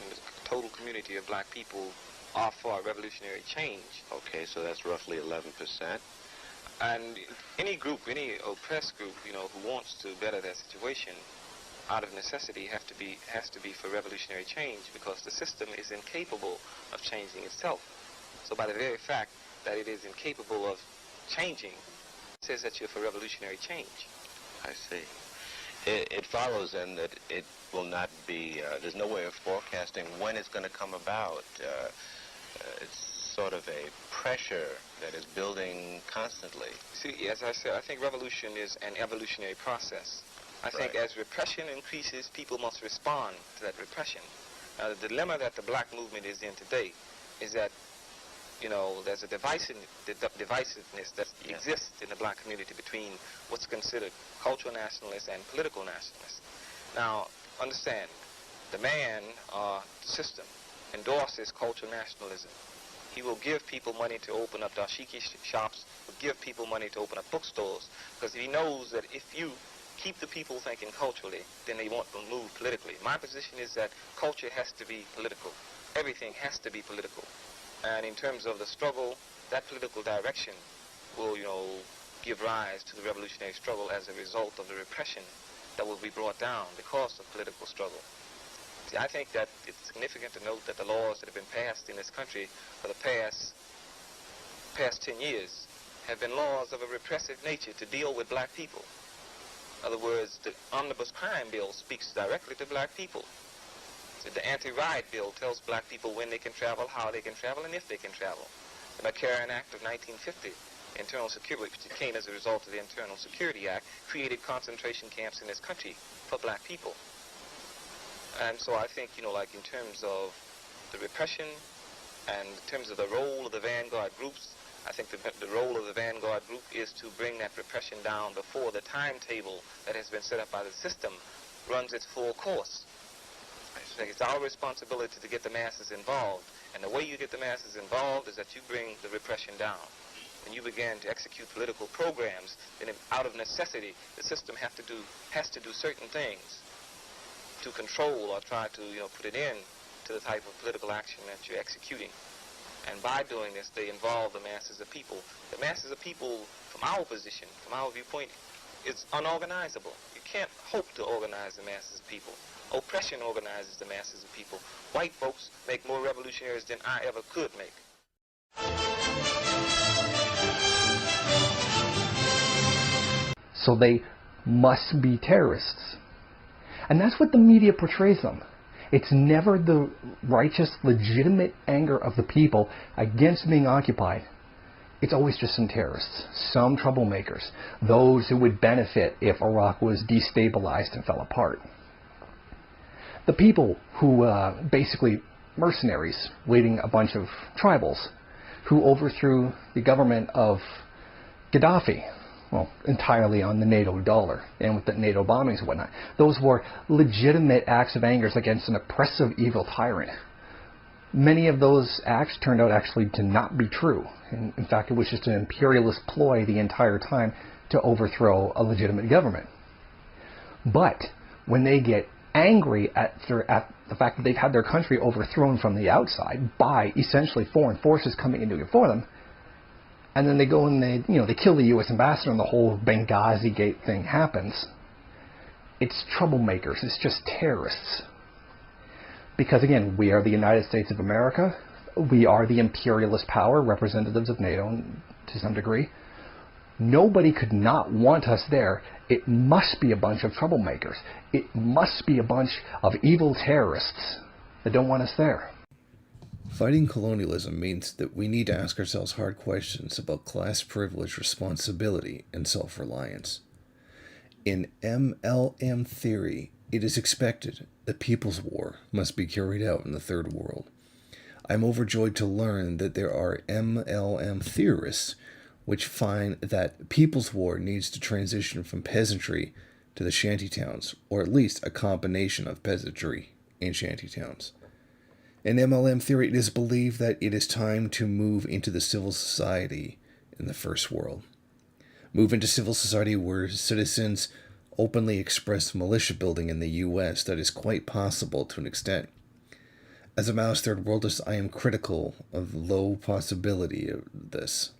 the total community of black people are for revolutionary change. Okay, so that's roughly 11%. And any group, any oppressed group, who wants to better their situation, out of necessity has to be for revolutionary change, because the system is incapable of changing itself. So by the very fact that it is incapable of changing, it says that you're for revolutionary change. I see. It follows then that it will not be, there's no way of forecasting when it's going to come about. It's sort of a pressure that is building constantly. See, as I said, I think revolution is an evolutionary process. I think as repression increases, people must respond to that repression. Now, the dilemma that the black movement is in today is that, there's a divisiveness that exists in the black community between what's considered cultural nationalists and political nationalists. Now, understand, the man or system endorses cultural nationalism. He will give people money to open up dashiki shops, will give people money to open up bookstores, because he knows that if you keep the people thinking culturally, then they won't move politically. My position is that culture has to be political. Everything has to be political. And in terms of the struggle, that political direction will, give rise to the revolutionary struggle as a result of the repression that will be brought down because of political struggle. See, I think that it's significant to note that the laws that have been passed in this country for the past 10 years have been laws of a repressive nature to deal with black people. In other words, the Omnibus Crime Bill speaks directly to black people. So the Anti-Riot Bill tells black people when they can travel, how they can travel, and if they can travel. The McCarran Act of 1950, Internal Security, which came as a result of the Internal Security Act, created concentration camps in this country for black people. And so I think, in terms of the repression and in terms of the role of the vanguard groups, I think the role of the vanguard group is to bring that repression down before the timetable that has been set up by the system runs its full course. I think it's our responsibility to get the masses involved. And the way you get the masses involved is that you bring the repression down. When you begin to execute political programs, then out of necessity, the system has to do certain things to control or try to, put an end to the type of political action that you're executing. And by doing this, they involve the masses of people. The masses of people, from our position, from our viewpoint, is unorganizable. You can't hope to organize the masses of people. Oppression organizes the masses of people. White folks make more revolutionaries than I ever could make. So they must be terrorists. And that's what the media portrays them. It's never the righteous, legitimate anger of the people against being occupied. It's always just some terrorists, some troublemakers, those who would benefit if Iraq was destabilized and fell apart. The people who, basically mercenaries, leading a bunch of tribals, who overthrew the government of Gaddafi, well, entirely on the NATO dollar and with the NATO bombings and whatnot. Those were legitimate acts of anger against an oppressive, evil tyrant. Many of those acts turned out actually to not be true. In fact, it was just an imperialist ploy the entire time to overthrow a legitimate government. But when they get angry at the fact that they've had their country overthrown from the outside by essentially foreign forces coming in doing it for them, and then they go and they kill the U.S. ambassador and the whole Benghazi Gate thing happens. It's troublemakers. It's just terrorists. Because again, we are the United States of America. We are the imperialist power, representatives of NATO to some degree. Nobody could not want us there. It must be a bunch of troublemakers. It must be a bunch of evil terrorists that don't want us there. Fighting colonialism means that we need to ask ourselves hard questions about class privilege, responsibility, and self-reliance. In MLM theory, it is expected that people's war must be carried out in the Third World. I'm overjoyed to learn that there are MLM theorists which find that people's war needs to transition from peasantry to the shantytowns, or at least a combination of peasantry and shantytowns. In MLM theory, it is believed that it is time to move into the civil society in the First World. Move into civil society where citizens openly express militia building in the U.S. that is quite possible to an extent. As a Maoist Third Worldist, I am critical of the low possibility of this,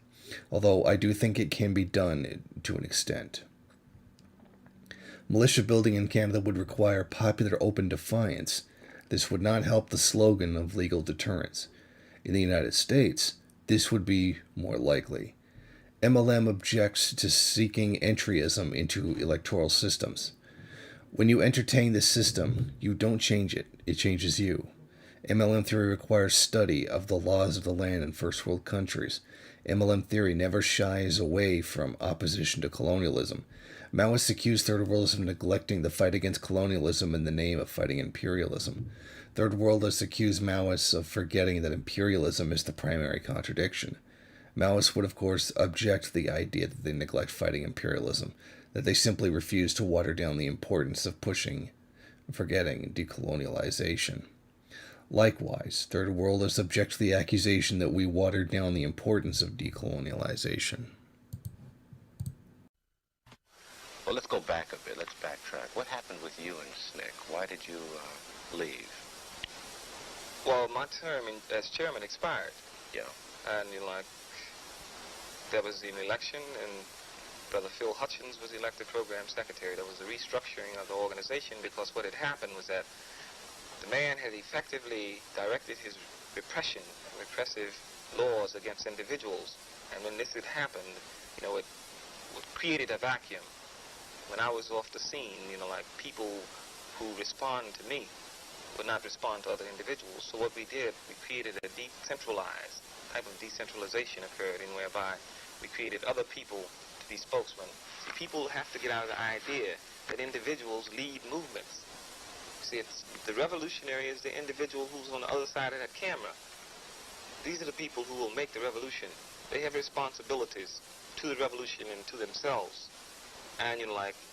although I do think it can be done to an extent. Militia building in Canada would require popular open defiance. This would not help the slogan of legal deterrence. In the United States, this would be more likely. MLM objects to seeking entryism into electoral systems. When you entertain the system, you don't change it, it changes you. MLM theory requires study of the laws of the land in first world countries. MLM theory never shies away from opposition to colonialism. Maoists accuse Third Worldists of neglecting the fight against colonialism in the name of fighting imperialism. Third Worldists accuse Maoists of forgetting that imperialism is the primary contradiction. Maoists would, of course, object to the idea that they neglect fighting imperialism, that they simply refuse to water down the importance of forgetting decolonialization. Likewise, Third Worldists object to the accusation that we watered down the importance of decolonialization. Well, let's go back a bit. Let's backtrack. What happened with you and SNCC? Why did you leave? Well, my term as chairman expired. Yeah. And, there was an election, and Brother Phil Hutchins was elected program secretary. There was a restructuring of the organization because what had happened was that the man had effectively directed his repressive laws against individuals. And when this had happened, it created a vacuum. When I was off the scene, people who respond to me would not respond to other individuals. So what we did, we created a decentralized type of decentralization occurred, in whereby we created other people to be spokesmen. See, people have to get out of the idea that individuals lead movements. See, it's the revolutionary is the individual who's on the other side of that camera. These are the people who will make the revolution. They have responsibilities to the revolution and to themselves. And,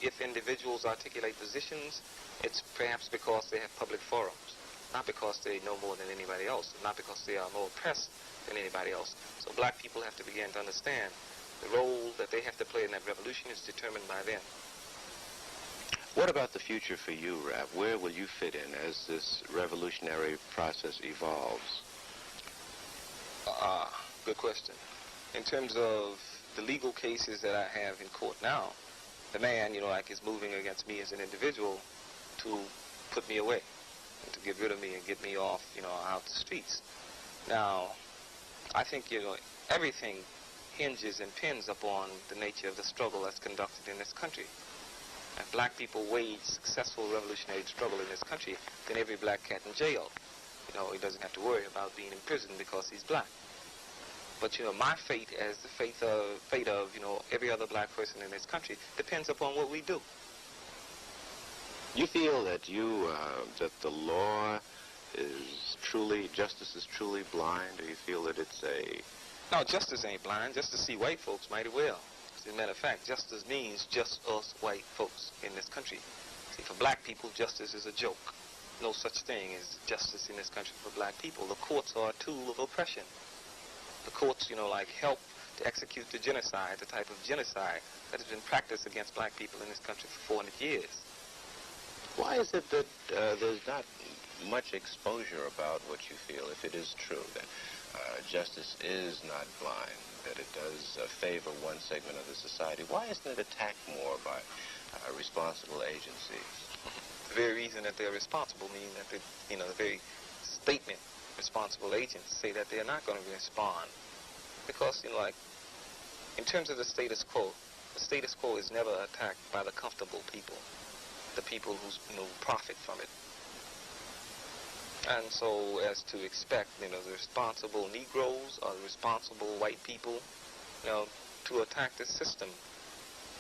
if individuals articulate positions, it's perhaps because they have public forums, not because they know more than anybody else, not because they are more oppressed than anybody else. So black people have to begin to understand the role that they have to play in that revolution is determined by them. What about the future for you, Rap? Where will you fit in as this revolutionary process evolves? Good question. In terms of the legal cases that I have in court now, the man, is moving against me as an individual to put me away, and to get rid of me and get me off, out the streets. Now, I think, everything hinges and pins upon the nature of the struggle that's conducted in this country. If black people wage successful revolutionary struggle in this country, then every black cat in jail, he doesn't have to worry about being in prison because he's black. But, my fate as the fate of, every other black person in this country depends upon what we do. You feel that that the law justice is truly blind, or you feel that it's No, justice ain't blind. Justice see white folks mighty well. As a matter of fact, justice means just us white folks in this country. See, for black people, justice is a joke. No such thing as justice in this country for black people. The courts are a tool of oppression. The courts, help to execute the genocide, the type of genocide that has been practiced against black people in this country for 400 years. Why is it that there's not much exposure about what you feel, if it is true that justice is not blind, that it does favor one segment of the society? Why isn't it attacked more by responsible agencies? The very reason that they're responsible means that the very statement responsible agents say that they're not going to respond. Because, In terms of the status quo is never attacked by the comfortable people, the people who profit from it. And so, as to expect, the responsible Negroes or the responsible white people, to attack this system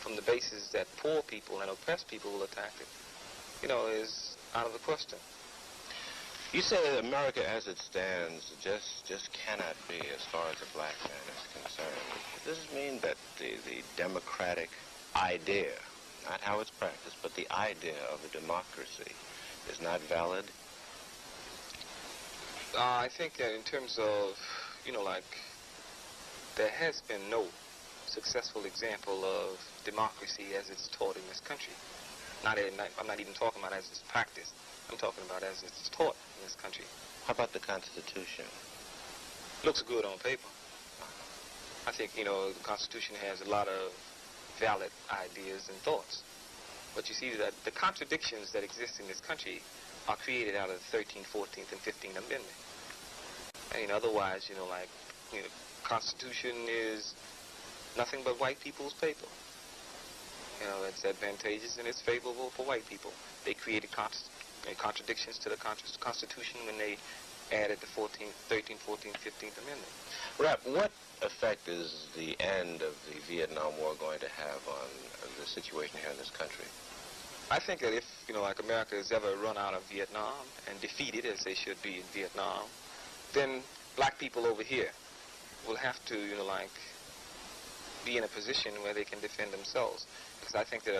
from the basis that poor people and oppressed people will attack it, is out of the question. You say that America as it stands just cannot be as far as the black man is concerned. Does this mean that the democratic idea, not how it's practiced, but the idea of a democracy is not valid? I think that in terms of, there has been no successful example of democracy as it's taught in this country. I'm not even talking about as it's practiced. I'm talking about as it's taught in this country. How about the Constitution? Looks good on paper. I think, the Constitution has a lot of valid ideas and thoughts. But you see that the contradictions that exist in this country are created out of the 13th, 14th, and 15th Amendment. Otherwise, Constitution is nothing but white people's paper. It's advantageous and it's favorable for white people. They created contradictions to the Constitution when they added the 13th, 14th, 15th Amendment. Rap, what effect is the end of the Vietnam War going to have on the situation here in this country? I think that if, America has ever run out of Vietnam and defeated, as they should be in Vietnam, then black people over here will have to, be in a position where they can defend themselves. Because I think that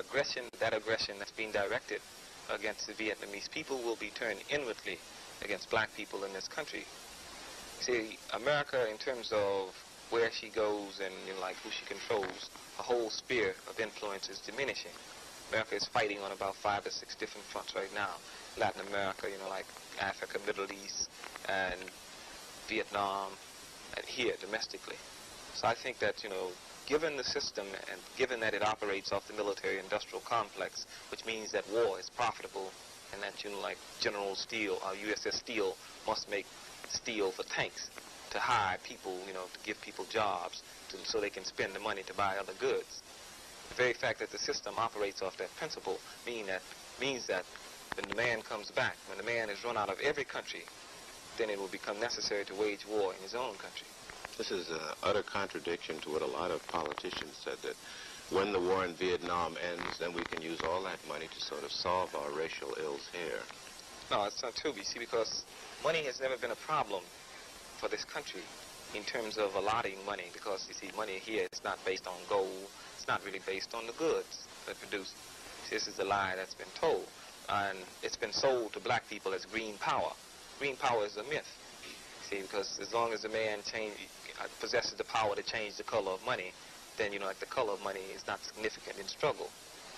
aggression that's being directed against the Vietnamese people will be turned inwardly against black people in this country. See, America, in terms of where she goes and, who she controls, a whole sphere of influence is diminishing. America is fighting on about 5 or 6 different fronts right now. Latin America, like Africa, Middle East, and Vietnam, and here domestically. So I think that, given the system and given that it operates off the military-industrial complex, which means that war is profitable and that, General Steel or USS Steel must make steel for tanks to hire people, to give people jobs so they can spend the money to buy other goods. The very fact that the system operates off that principle means that when the man comes back, when the man is run out of every country, then it will become necessary to wage war in his own country. This is an utter contradiction to what a lot of politicians said, that when the war in Vietnam ends, then we can use all that money to sort of solve our racial ills here. No, it's not true, you see, because money has never been a problem for this country in terms of allotting money, because, you see, money here is not based on gold. It's not really based on the goods that produce. This is the lie that's been told. And it's been sold to black people as green power. Green power is a myth, see, because as long as the man possesses the power to change the color of money, then, the color of money is not significant in struggle.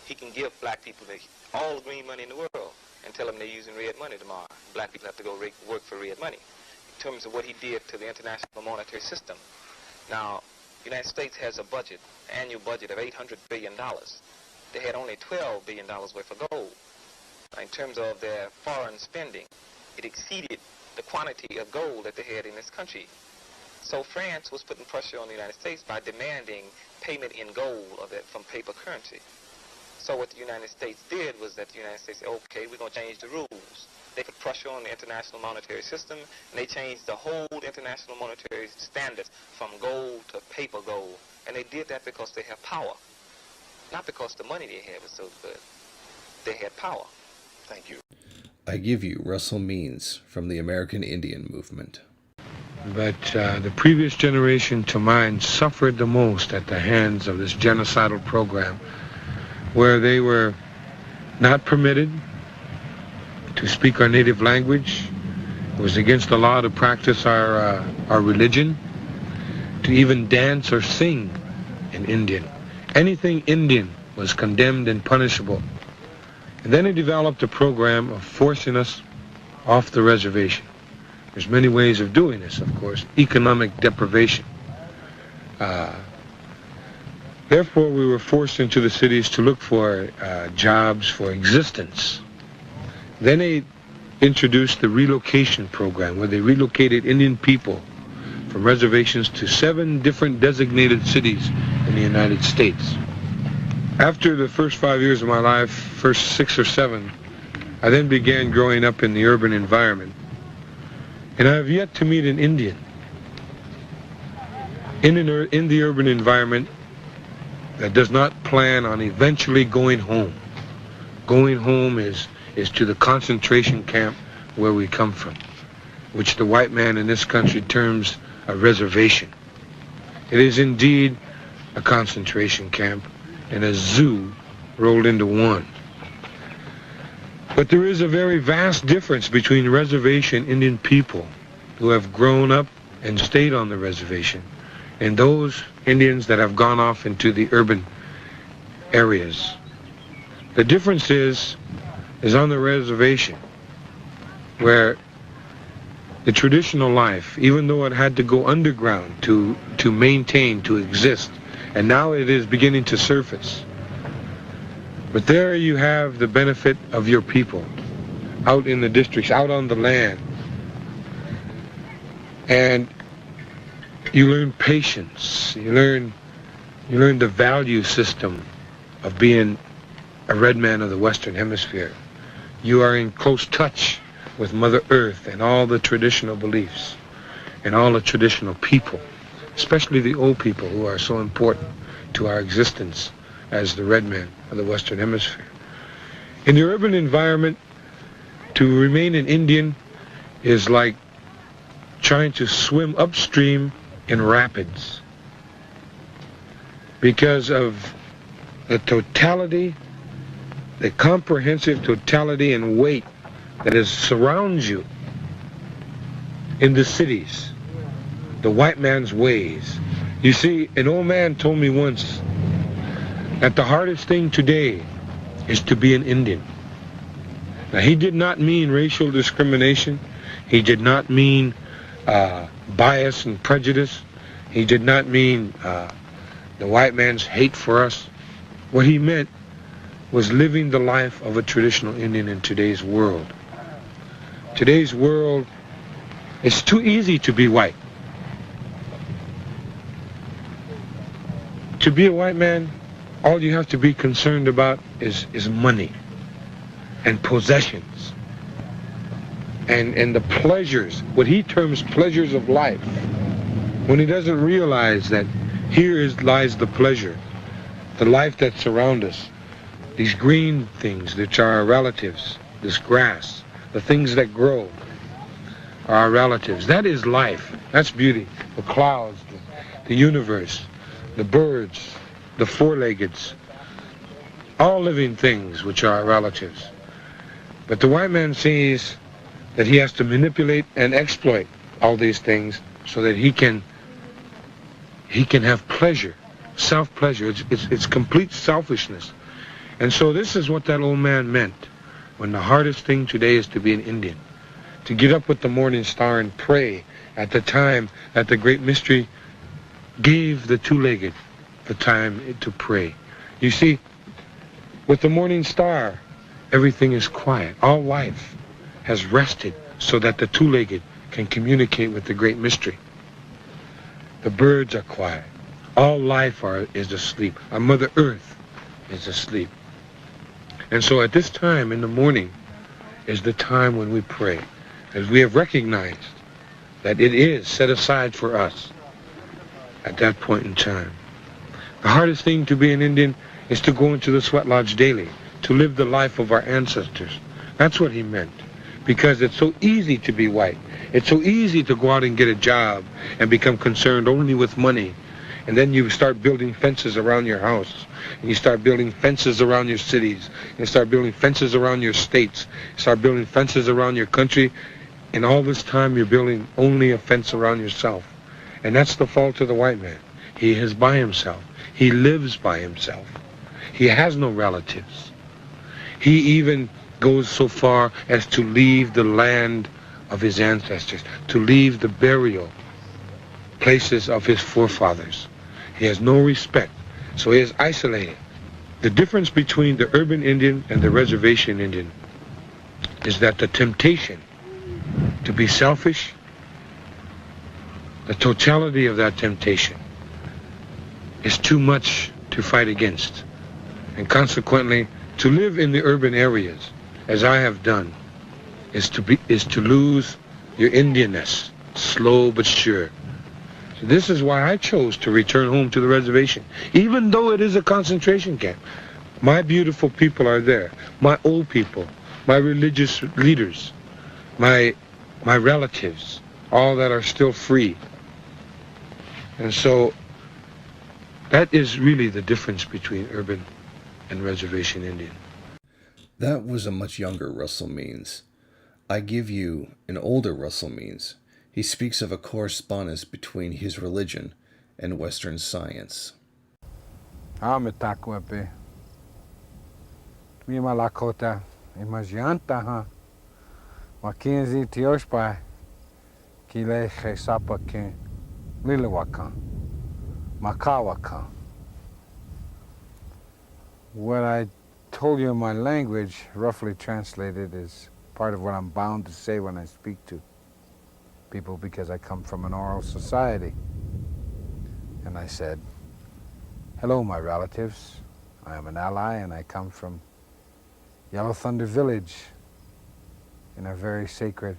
He can give black people all the green money in the world and tell them they're using red money tomorrow. Black people have to go work for red money. In terms of what he did to the international monetary system. Now, the United States has a budget, annual budget of $800 billion. They had only $12 billion worth of gold. In terms of their foreign spending, it exceeded the quantity of gold that they had in this country. So France was putting pressure on the United States by demanding payment in gold from paper currency. So what the United States did was that the United States said, okay, we're going to change the rules. They put pressure on the international monetary system, and they changed the whole international monetary standards from gold to paper gold. And they did that because they have power. Not because the money they had was so good. They had power. Thank you. I give you Russell Means from the American Indian Movement. But the previous generation to mine suffered the most at the hands of this genocidal program, where they were not permitted to speak our native language. It was against the law to practice our religion, to even dance or sing in Indian. Anything Indian was condemned and punishable. And then he developed a program of forcing us off the reservation. There's many ways of doing this, of course. Economic deprivation. Therefore, we were forced into the cities to look for jobs for existence. Then they introduced the relocation program, where they relocated Indian people from reservations to 7 different designated cities in in the United States. After the first 5 years of my life, first 6 or 7, I then began growing up in the urban environment. And I have yet to meet an Indian in the urban environment that does not plan on eventually going home. Going home is to the concentration camp where we come from, which the white man in this country terms a reservation. It is indeed a concentration camp and a zoo rolled into one. But there is a very vast difference between reservation Indian people who have grown up and stayed on the reservation and those Indians that have gone off into the urban areas. The difference is on the reservation, where the traditional life, even though it had to go underground to maintain, to exist, and now it is beginning to surface. But there you have the benefit of your people, out in the districts, out on the land. And you learn patience, you learn the value system of being a red man of the Western Hemisphere. You are in close touch with Mother Earth and all the traditional beliefs and all the traditional people, especially the old people who are so important to our existence as the red man of the Western Hemisphere. In the urban environment, to remain an Indian is like trying to swim upstream in rapids because of the totality, the comprehensive totality and weight that surrounds you in the cities, the white man's ways. You see, an old man told me once that the hardest thing today is to be an Indian. Now, he did not mean racial discrimination. He did not mean bias and prejudice. He did not mean the white man's hate for us. What he meant was living the life of a traditional Indian in today's world. Today's world, it's too easy to be white. To be a white man, all you have to be concerned about is money and possessions and the pleasures, what he terms pleasures of life, when he doesn't realize that here lies the pleasure, the life that surrounds us, these green things which are our relatives, this grass, the things that grow are our relatives. That is life. That's beauty. The clouds, the universe, the birds, the four-leggeds, all living things which are our relatives. But the white man sees that he has to manipulate and exploit all these things so that he can have pleasure, self-pleasure. It's complete selfishness. And so this is what that old man meant when the hardest thing today is to be an Indian, to get up with the morning star and pray at the time that the great mystery gave the two-legged the time to pray. You see, with the morning star, everything is quiet. All life has rested so that the two-legged can communicate with the great mystery. The birds are quiet. All life is asleep. Our Mother Earth is asleep. And so at this time in the morning is the time when we pray, as we have recognized that it is set aside for us at that point in time. The hardest thing to be an Indian is to go into the sweat lodge daily, to live the life of our ancestors. That's what he meant. Because it's so easy to be white. It's so easy to go out and get a job and become concerned only with money. And then you start building fences around your house. And you start building fences around your cities. You start building fences around your states. You start building fences around your country. And all this time you're building only a fence around yourself. And that's the fault of the white man. He is by himself. He lives by himself. He has no relatives. He even goes so far as to leave the land of his ancestors, to leave the burial places of his forefathers. He has no respect, so he is isolated. The difference between the urban Indian and the reservation Indian is that the temptation to be selfish, the totality of that temptation, is too much to fight against. And consequently, to live in the urban areas, as I have done, is to lose your Indianness, slow but sure. So this is why I chose to return home to the reservation, even though it is a concentration camp. My beautiful people are there, my old people, my religious leaders, my relatives, all that are still free. And so that is really the difference between urban and reservation Indian. That was a much younger Russell Means. I give you an older Russell Means. He speaks of a correspondence between his religion and Western science. Ametakwepe. Mima Lakota, Imajanta, ha. Makinzi Tioshpa, Kile Chesapa Kin, Lilawakan, Makawakan. What I told you in my language, roughly translated, is part of what I'm bound to say when I speak to people, because I come from an oral society. And I said, hello, my relatives. I am an ally, and I come from Yellow Thunder Village in our very sacred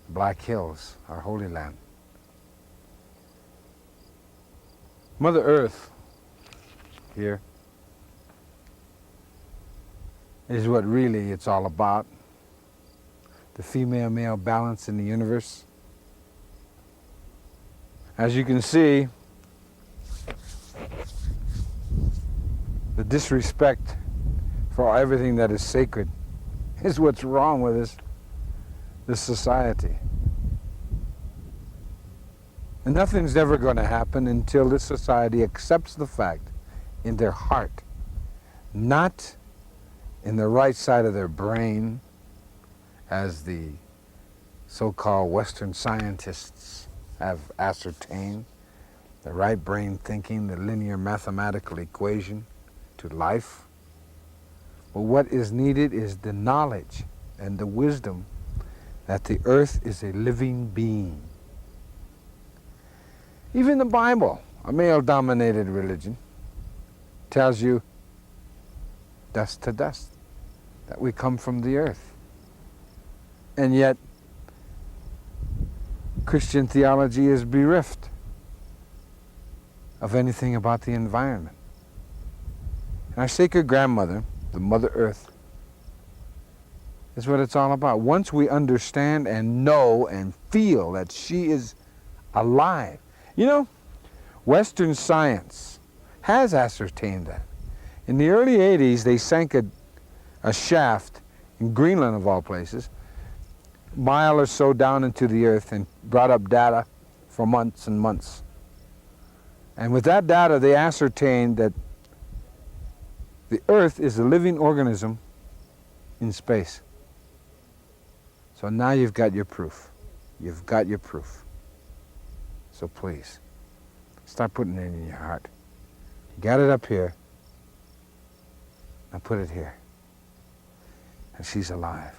Black Hills, our holy land. Mother Earth here is what really it's all about. The female-male balance in the universe. As you can see, the disrespect for everything that is sacred is what's wrong with this society. And nothing's ever going to happen until this society accepts the fact in their heart, not in the right side of their brain, as the so-called Western scientists have ascertained, the right brain thinking, the linear mathematical equation to life. But what is needed is the knowledge and the wisdom that the earth is a living being. Even the Bible, a male-dominated religion, tells you dust to dust, that we come from the earth. And yet, Christian theology is bereft of anything about the environment. And our sacred grandmother, the Mother Earth, is what it's all about. Once we understand and know and feel that she is alive. You know, Western science has ascertained that. In the early 80s, they sank a shaft in Greenland, of all places, a mile or so down into the earth, and brought up data for months and months. And with that data, they ascertained that the earth is a living organism in space. So now you've got your proof. You've got your proof. So please, start putting it in your heart. You got it up here. Now put it here. And she's alive.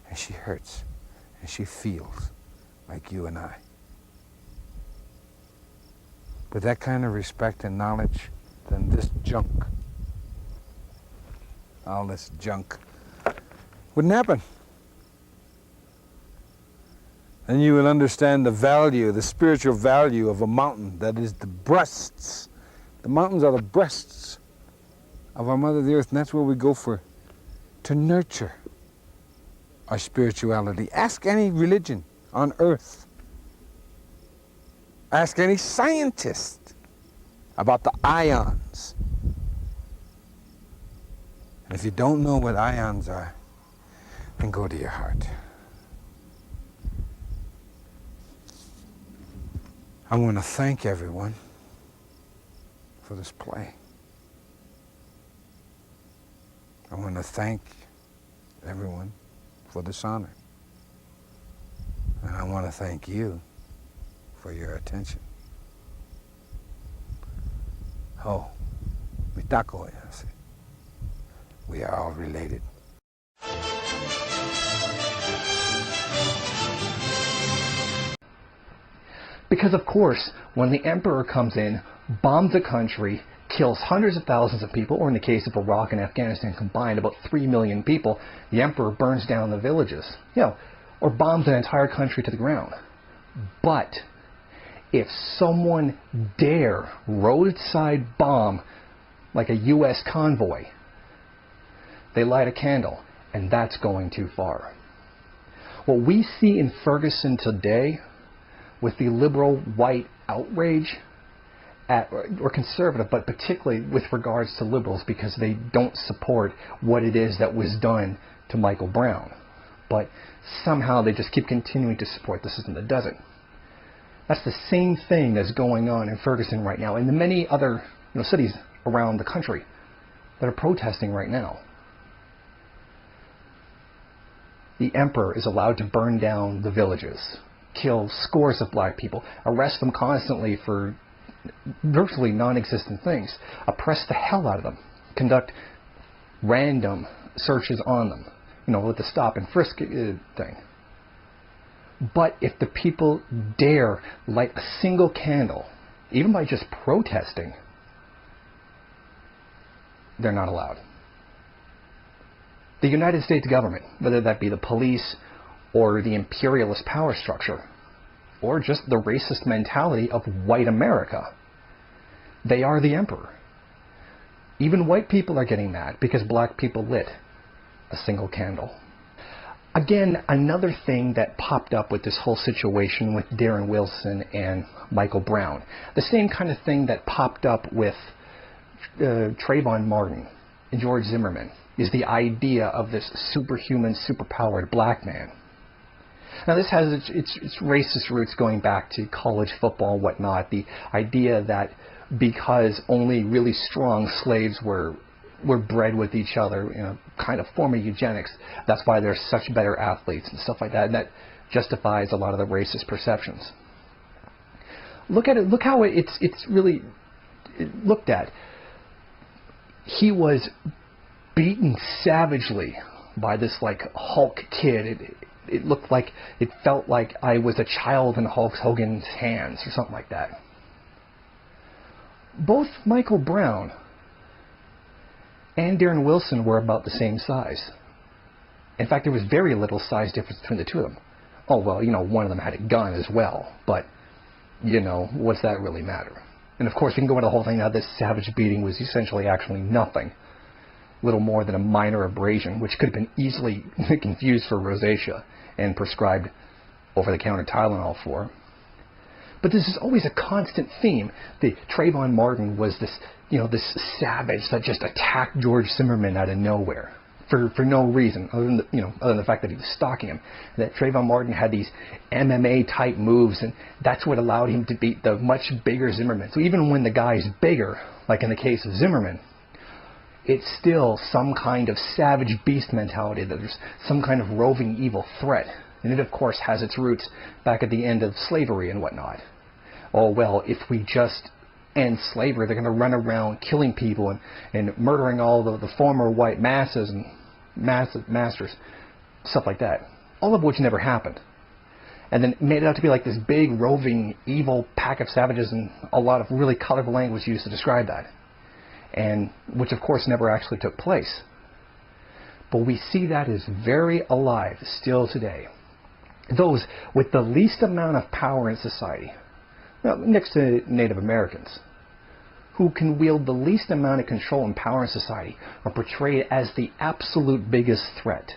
And she hurts. And she feels like you and I. With that kind of respect and knowledge, then this junk, all this junk, wouldn't happen. And you will understand the value, the spiritual value of a mountain that is the breasts. The mountains are the breasts of our Mother the Earth, and that's where we go for to nurture our spirituality. Ask any religion on earth. Ask any scientist about the ions. And if you don't know what ions are, then go to your heart. I want to thank everyone for this play. I want to thank everyone for this honor. And I want to thank you for your attention. Oh, mitako, we are all related. Because of course, when the emperor comes in, bombs a country, kills hundreds of thousands of people, or in the case of Iraq and Afghanistan combined, about 3 million people, the emperor burns down the villages, or bombs an entire country to the ground. But if someone dare roadside bomb like a U.S. convoy, they light a candle, and that's going too far. What we see in Ferguson today with the liberal white outrage or conservative, but particularly with regards to liberals, because they don't support what it is that was done to Michael Brown. But somehow they just keep continuing to support the system that does it. That's the same thing that's going on in Ferguson right now, and the many other cities around the country that are protesting right now. The emperor is allowed to burn down the villages, kill scores of black people, arrest them constantly for virtually non-existent things, oppress the hell out of them, conduct random searches on them, with the stop and frisk thing. But if the people dare light a single candle, even by just protesting, they're not allowed. The United States government, whether that be the police or the imperialist power structure, or just the racist mentality of white America, they are the emperor. Even white people are getting mad because black people lit a single candle. Again, another thing that popped up with this whole situation with Darren Wilson and Michael Brown, the same kind of thing that popped up with Trayvon Martin and George Zimmerman, is the idea of this superhuman, superpowered black man. Now this has its racist roots going back to college football and whatnot, the idea that because only really strong slaves were bred with each other, kind of form of eugenics, that's why they're such better athletes and stuff like that, and that justifies a lot of the racist perceptions. Look at it, look how it's really looked at. He was beaten savagely by this Hulk kid. It looked like, it felt like I was a child in Hulk Hogan's hands or something like that. Both Michael Brown and Darren Wilson were about the same size. In fact, there was very little size difference between the two of them. Oh, well, one of them had a gun as well, but, what's that really matter? And of course, we can go into the whole thing now. This savage beating was essentially actually nothing. Little more than a minor abrasion, which could have been easily confused for rosacea and prescribed over-the-counter Tylenol for. But this is always a constant theme. The Trayvon Martin was this, this savage that just attacked George Zimmerman out of nowhere for no reason, other than the fact that he was stalking him. That Trayvon Martin had these MMA type moves, and that's what allowed him to beat the much bigger Zimmerman. So even when the guy's bigger, like in the case of Zimmerman, it's still some kind of savage beast mentality, that there's some kind of roving evil threat. And it, of course, has its roots back at the end of slavery and whatnot. Oh, well, if we just end slavery, they're going to run around killing people and murdering all the former white masses and masters, stuff like that. All of which never happened. And then made it out to be like this big, roving, evil pack of savages, and a lot of really colorful language used to describe that. And which of course never actually took place. But we see that as very alive still today. Those with the least amount of power in society, next to Native Americans, who can wield the least amount of control and power in society, are portrayed as the absolute biggest threat.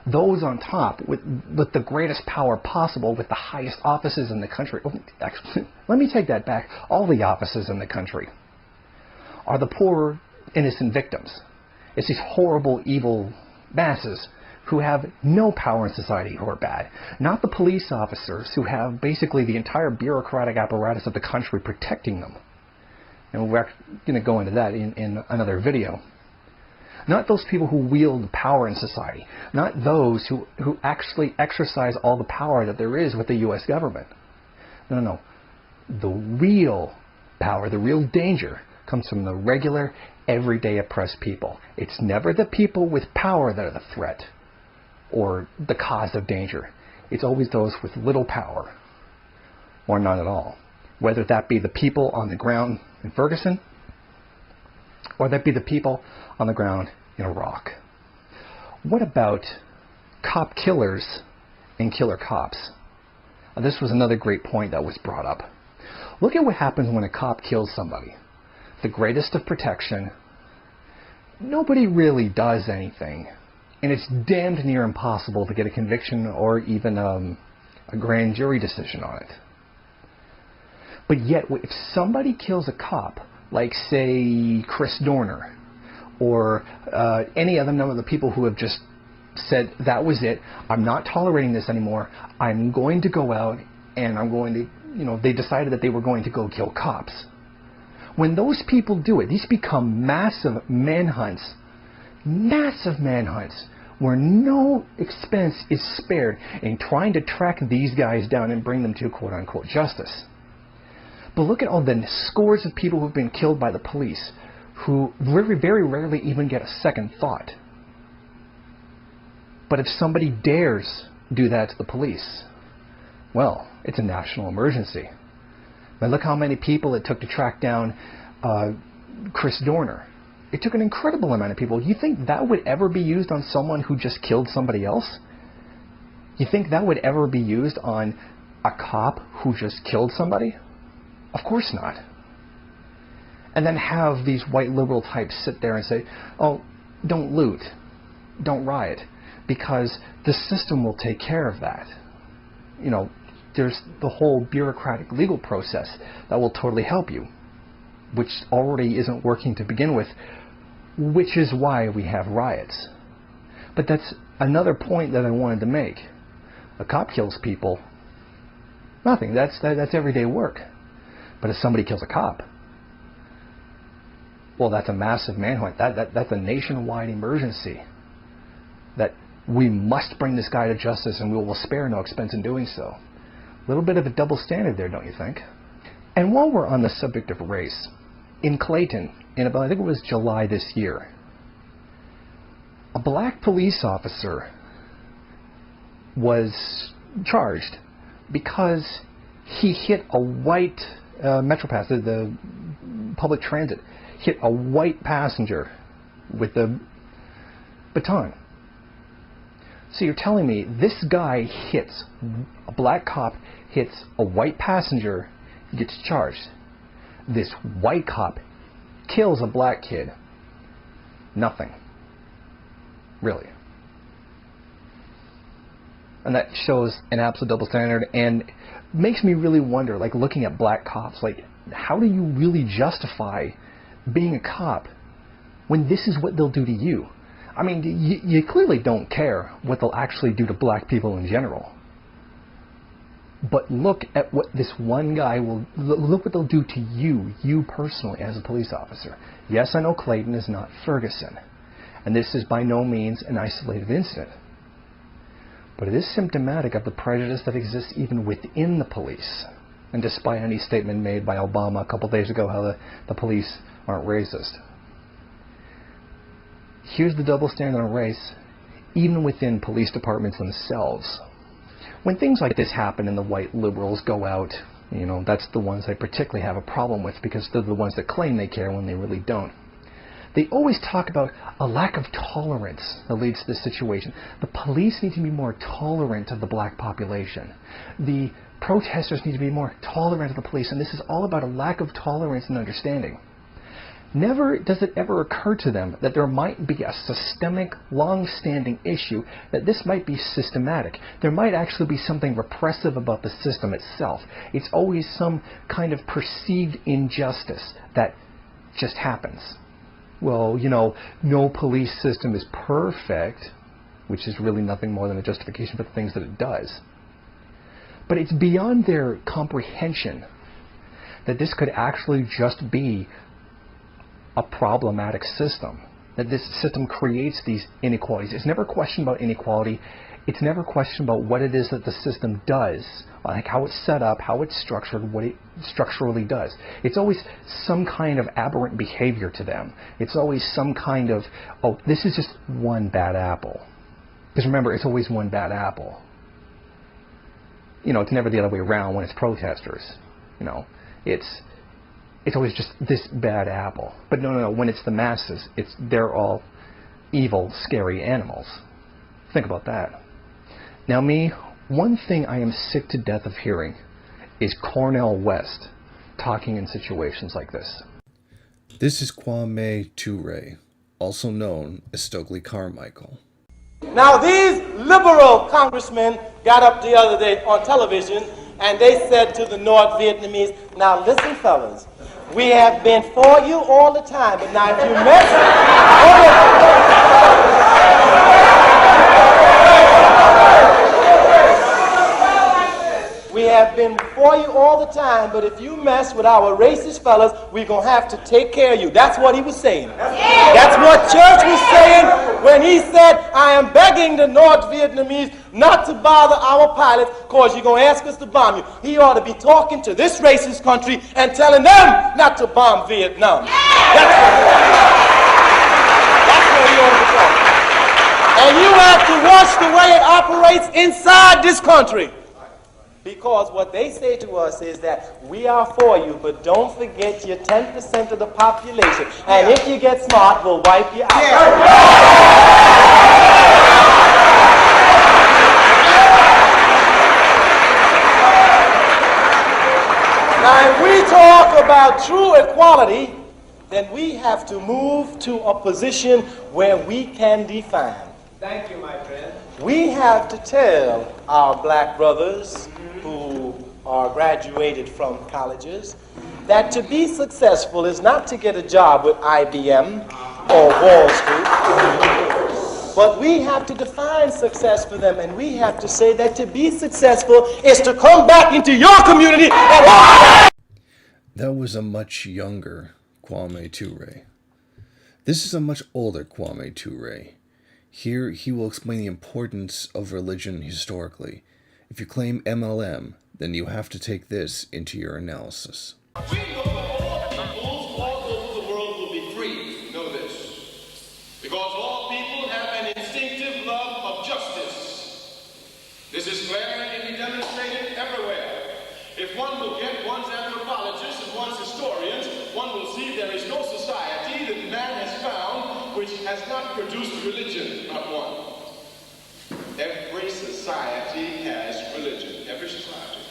Those on top with the greatest power possible, with the highest offices in the country, actually, let me take that back, all the offices in the country, are the poor, innocent victims. It's these horrible, evil masses who have no power in society who are bad. Not the police officers who have basically the entire bureaucratic apparatus of the country protecting them. And we're going to go into that in another video. Not those people who wield power in society. Not those who actually exercise all the power that there is with the U.S. government. No. The real power, the real danger, comes from the regular, everyday oppressed people. It's never the people with power that are the threat or the cause of danger. It's always those with little power or none at all. Whether that be the people on the ground in Ferguson, or that be the people on the ground in Iraq. What about cop killers and killer cops? This was another great point that was brought up. Look at what happens when a cop kills somebody. The greatest of protection. Nobody really does anything. And it's damned near impossible to get a conviction or even a grand jury decision on it. But yet, if somebody kills a cop, like say Chris Dorner, or any other number of the people who have just said, that was it, I'm not tolerating this anymore, I'm going to go out and I'm going to, they decided that they were going to go kill cops. When those people do it, these become massive manhunts, where no expense is spared in trying to track these guys down and bring them to quote-unquote justice. But look at all the scores of people who've been killed by the police who very, very rarely even get a second thought. But if somebody dares do that to the police, well, it's a national emergency. But look how many people it took to track down Chris Dorner. It took an incredible amount of people. You think that would ever be used on someone who just killed somebody else? You think that would ever be used on a cop who just killed somebody? Of course not. And then have these white liberal types sit there and say, oh, don't loot, don't riot, because the system will take care of that. There's the whole bureaucratic legal process that will totally help you, which already isn't working to begin with, which is why we have riots. But that's another point that I wanted to make. A cop kills people, nothing, that's everyday work. But if somebody kills a cop, well, that's a massive manhunt. That's a nationwide emergency. That we must bring this guy to justice, and we will spare no expense in doing so. A little bit of a double standard there, don't you think? And while we're on the subject of race, in Clayton, in about, I think it was July this year, a black police officer was charged because he hit a white MetroPass, the public transit, hit a white passenger with a baton. So you're telling me this guy hits, a black cop hits a white passenger, gets charged. This white cop kills a black kid. Nothing. Really. And that shows an absolute double standard and makes me really wonder, like looking at black cops, like how do you really justify being a cop when this is what they'll do to you? I mean, you clearly don't care what they'll actually do to black people in general. But look at what this one guy will, look what they'll do to you personally as a police officer. Yes, I know Clayton is not Ferguson, and this is by no means an isolated incident. But it is symptomatic of the prejudice that exists even within the police. And despite any statement made by Obama a couple days ago how the police aren't racist. Here's the double standard on race, even within police departments themselves. When things like this happen and the white liberals go out, that's the ones I particularly have a problem with because they're the ones that claim they care when they really don't. They always talk about a lack of tolerance that leads to this situation. The police need to be more tolerant of the black population. The protesters need to be more tolerant of the police, and this is all about a lack of tolerance and understanding. Never does it ever occur to them that there might be a systemic, long-standing issue, that this might be systematic. There might actually be something repressive about the system itself. It's always some kind of perceived injustice that just happens. Well, no police system is perfect, which is really nothing more than a justification for the things that it does. But it's beyond their comprehension that this could actually just be a problematic system, that this system creates these inequalities. It's never a question about inequality. It's never a question about what it is that the system does, like how it's set up, how it's structured, what it structurally does. It's always some kind of aberrant behavior to them. It's always some kind of, oh, this is just one bad apple. Because remember, it's always one bad apple. it's never the other way around when it's protesters. It's always just this bad apple. But no, when it's the masses, they're all evil, scary animals. Think about that. Now one thing I am sick to death of hearing is Cornel West talking in situations like this. This is Kwame Ture, also known as Stokely Carmichael. Now these liberal congressmen got up the other day on television and they said to the North Vietnamese, now listen fellas, we have been for you all the time, but now if you we have been for you all the time, but if you mess with our racist fellas, we're going to have to take care of you. That's what he was saying. That's what Church was saying when he said, I am begging the North Vietnamese not to bother our pilots because you're going to ask us to bomb you. He ought to be talking to this racist country and telling them not to bomb Vietnam. That's what he ought to be talking. And you have to watch the way it operates inside this country. Because what they say to us is that we are for you, but don't forget you're 10% of the population. And if you get smart, we'll wipe you out. Now, if we talk about true equality, then we have to move to a position where we can define. Thank you, my friend. We have to tell our black brothers who are graduated from colleges that to be successful is not to get a job with IBM or Wall Street, but we have to define success for them, and we have to say that to be successful is to come back into your community and... That was a much younger Kwame Ture. This is a much older Kwame Ture. Here he will explain the importance of religion historically. If you claim MLM, then you have to take this into your analysis. We know that all peoples all over the world will be free. Know this. Because all people have an instinctive love of justice. This is clear and can be demonstrated everywhere. If one will get one's anthropologists and one's historians, one will see there is no society that man has found which has not produced religion, not one. Every society has religion, every society.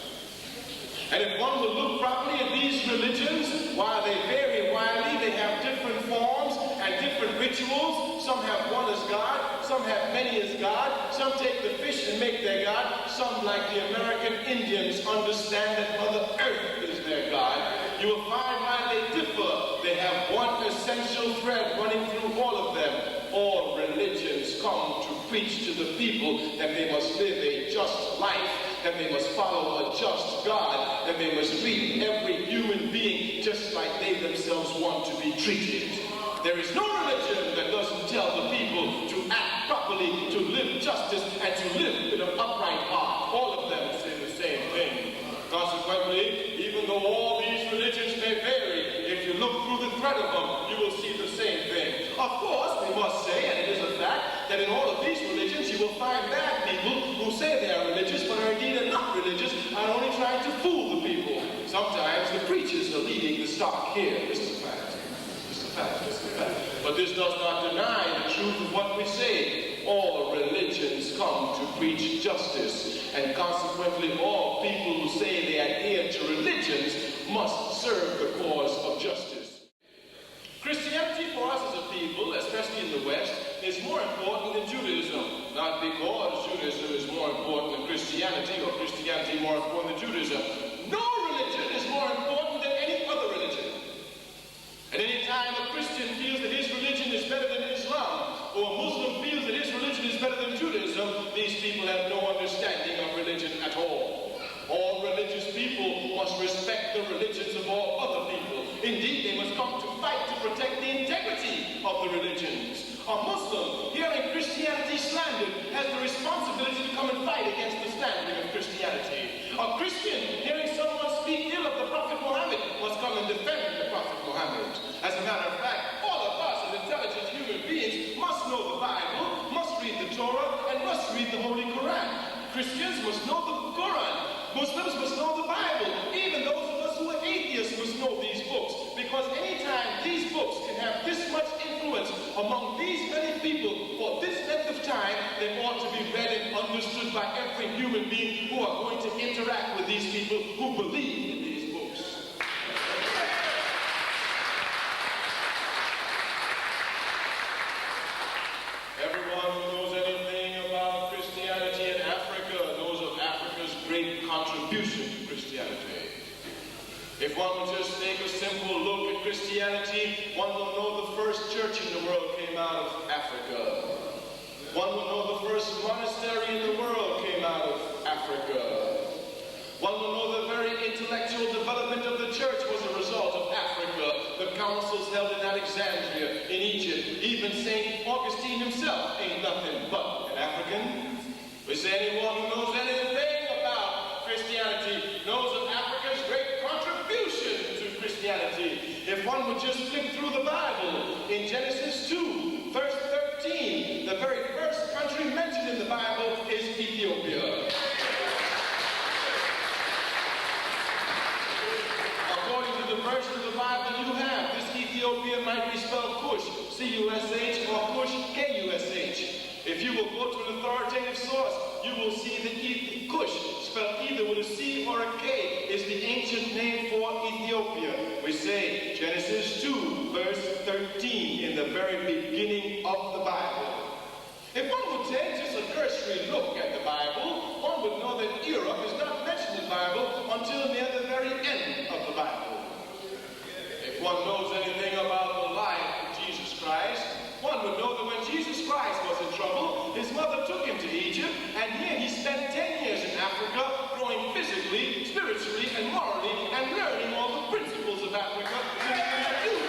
And if one will look properly at these religions, while they vary widely, they have different forms and different rituals. Some have one as God, some have many as God, some take the fish and make their God, some, like the American Indians, understand that Mother Earth is their God. You will find why they differ. They have one essential thread running through all of them. All religions come to preach to the people that they must live a just life, that they must follow a just God, that they must treat every human being just like they themselves want to be treated. There is no religion that doesn't tell the people to act properly, to live justice, and to live with an upright heart. All of them say the same thing. Consequently, even though all these religions may vary, if you look through the thread of them, you will see the same thing. Of course, we must say, and it is a fact, that in all of these religions you will find bad people who say they are religious, but are indeed not religious, and only trying to fool the people. Sometimes the preachers are leading the stock here. This is a fact. This is a fact. This is a fact. But this does not deny the truth of what we say. All religions come to preach justice, and consequently all people who say they adhere to religions must serve the cause of justice. Christianity for us as a people, especially in the West, is more important than Judaism. Not because Judaism is more important than Christianity, or Christianity more important than Judaism. No religion is more important than any other religion. At any time a Christian feels that his religion is better than Islam, or a Muslim feels that his religion is better than Judaism, these people have no understanding of religion at all. All religious people must respect the religions of all other people. Indeed, they must come to fight to protect the integrity of the religions. A Muslim, hearing Christianity slandered, has the responsibility to come and fight against the slandering of Christianity. A Christian, hearing someone speak ill of the Prophet Muhammad, must come and defend the Prophet Muhammad. As a matter of fact, all of us as intelligent human beings must know the Bible, must read the Torah, and must read the Holy Quran. Christians must know the Quran, time that ought to be read and understood by every human being who are going to interact with these people who believe in these books. Everyone who knows anything about Christianity in Africa knows of Africa's great contribution to Christianity. If one would just take a simple look at Christianity, one will know the first church in the world came out of Africa. One will know the first monastery in the world came out of Africa. One will know the very intellectual development of the church was a result of Africa. The councils held in Alexandria, in Egypt, even St. Augustine himself ain't nothing but an African. We say anyone who knows anything about Christianity knows of Africa's great contribution to Christianity. If one would just flip through the Bible, in Genesis 2, verse 13, the very first country mentioned in the Bible is Ethiopia. According to the version of the Bible you have, this Ethiopia might be spelled Cush, C-U-S-H, or Cush, K-U-S-H. If you will go to an authoritative source, you will see that Cush, spelled either with a C or a K, is the ancient name for Ethiopia. We say Genesis 2, verse 13, in the very beginning of the Bible. If one would take just a cursory look at the Bible, one would know that Europe is not mentioned in the Bible until near the very end of the Bible. If one knows anything about the life of Jesus Christ, one would know that when Jesus Christ was in trouble, his mother took him to Egypt, and here he spent 10 years in Africa, growing physically, spiritually, and morally, and learning all the principles of Africa to use.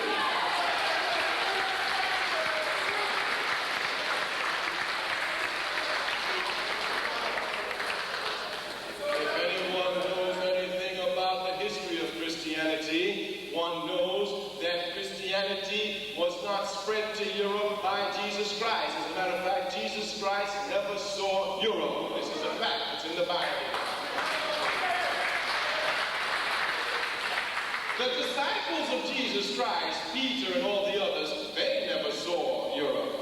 If anyone knows anything about the history of Christianity, one knows that Christianity was not spread to Europe by Jesus Christ. As a matter of fact, Jesus Christ never saw Europe. This is a fact. It's in the Bible. The disciples of Jesus Christ, Peter and all the others, they never saw Europe.